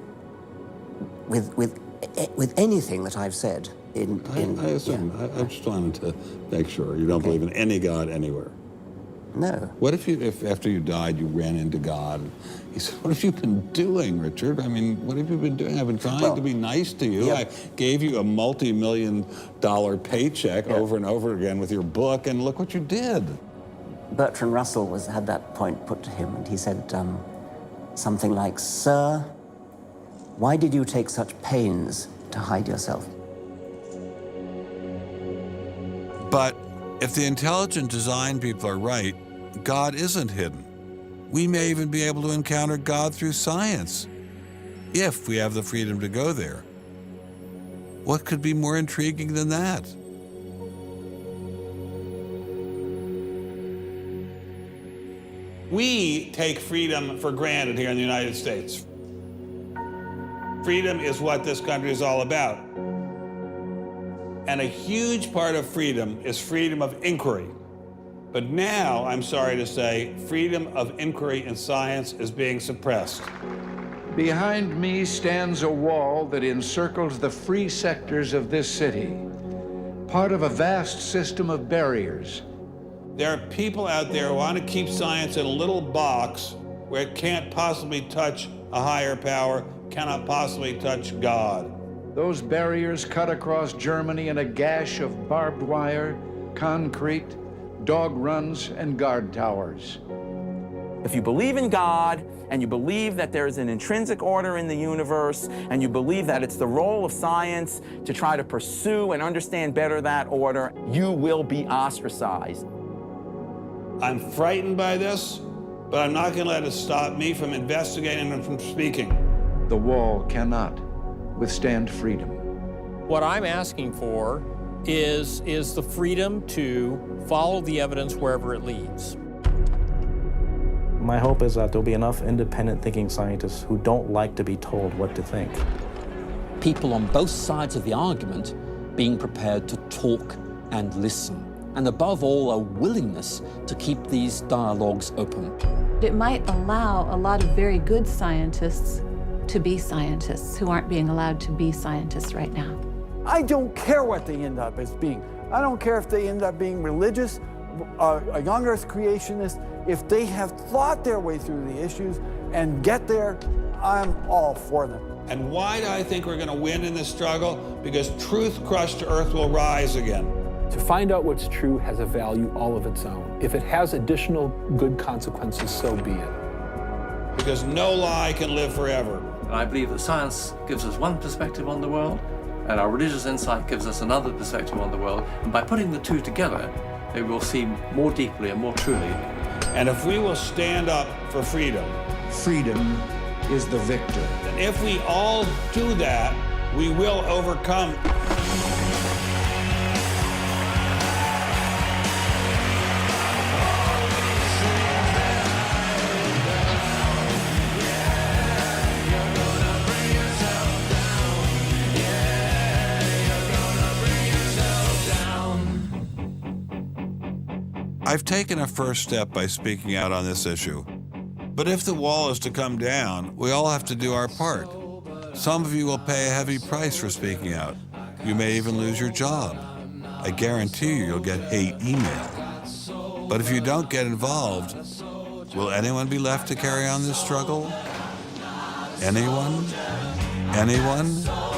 anything that I've said. I assume. Yeah. I just wanted to make sure. You don't believe in any God anywhere? No. What if after you died you ran into God? He said, "What have you been doing, Richard? I mean, what have you been doing? I've been trying to be nice to you. I gave you a multi-million-dollar paycheck over and over again with your book, and look what you did." Bertrand Russell had that point put to him, and he said something like, "Sir, why did you take such pains to hide yourself?" But if the intelligent design people are right, God isn't hidden. We may even be able to encounter God through science, if we have the freedom to go there. What could be more intriguing than that? We take freedom for granted here in the United States. Freedom is what this country is all about. And a huge part of freedom is freedom of inquiry. But now, I'm sorry to say, freedom of inquiry in science is being suppressed. Behind me stands a wall that encircles the free sectors of this city, part of a vast system of barriers. There are people out there who want to keep science in a little box where it can't possibly touch a higher power, cannot possibly touch God. Those barriers cut across Germany in a gash of barbed wire, concrete, dog runs, and guard towers. If you believe in God, and you believe that there is an intrinsic order in the universe, and you believe that it's the role of science to try to pursue and understand better that order, you will be ostracized. I'm frightened by this, but I'm not going to let it stop me from investigating and from speaking. The wall cannot withstand freedom. What I'm asking for is the freedom to follow the evidence wherever it leads. My hope is that there'll be enough independent thinking scientists who don't like to be told what to think. People on both sides of the argument being prepared to talk and listen. And above all, a willingness to keep these dialogues open. It might allow a lot of very good scientists to be scientists who aren't being allowed to be scientists right now. I don't care what they end up as being. I don't care if they end up being religious, a young earth creationist. If they have thought their way through the issues and get there, I'm all for them. And why do I think we're going to win in this struggle? Because truth crushed to earth will rise again. To find out what's true has a value all of its own. If it has additional good consequences, so be it. Because no lie can live forever. And I believe that science gives us one perspective on the world, and our religious insight gives us another perspective on the world. And by putting the two together, it will see more deeply and more truly. And if we will stand up for freedom, freedom is the victor. And if we all do that, we will overcome. I've taken a first step by speaking out on this issue. But if the wall is to come down, we all have to do our part. Some of you will pay a heavy price for speaking out. You may even lose your job. I guarantee you'll get hate email. But if you don't get involved, will anyone be left to carry on this struggle? Anyone? Anyone?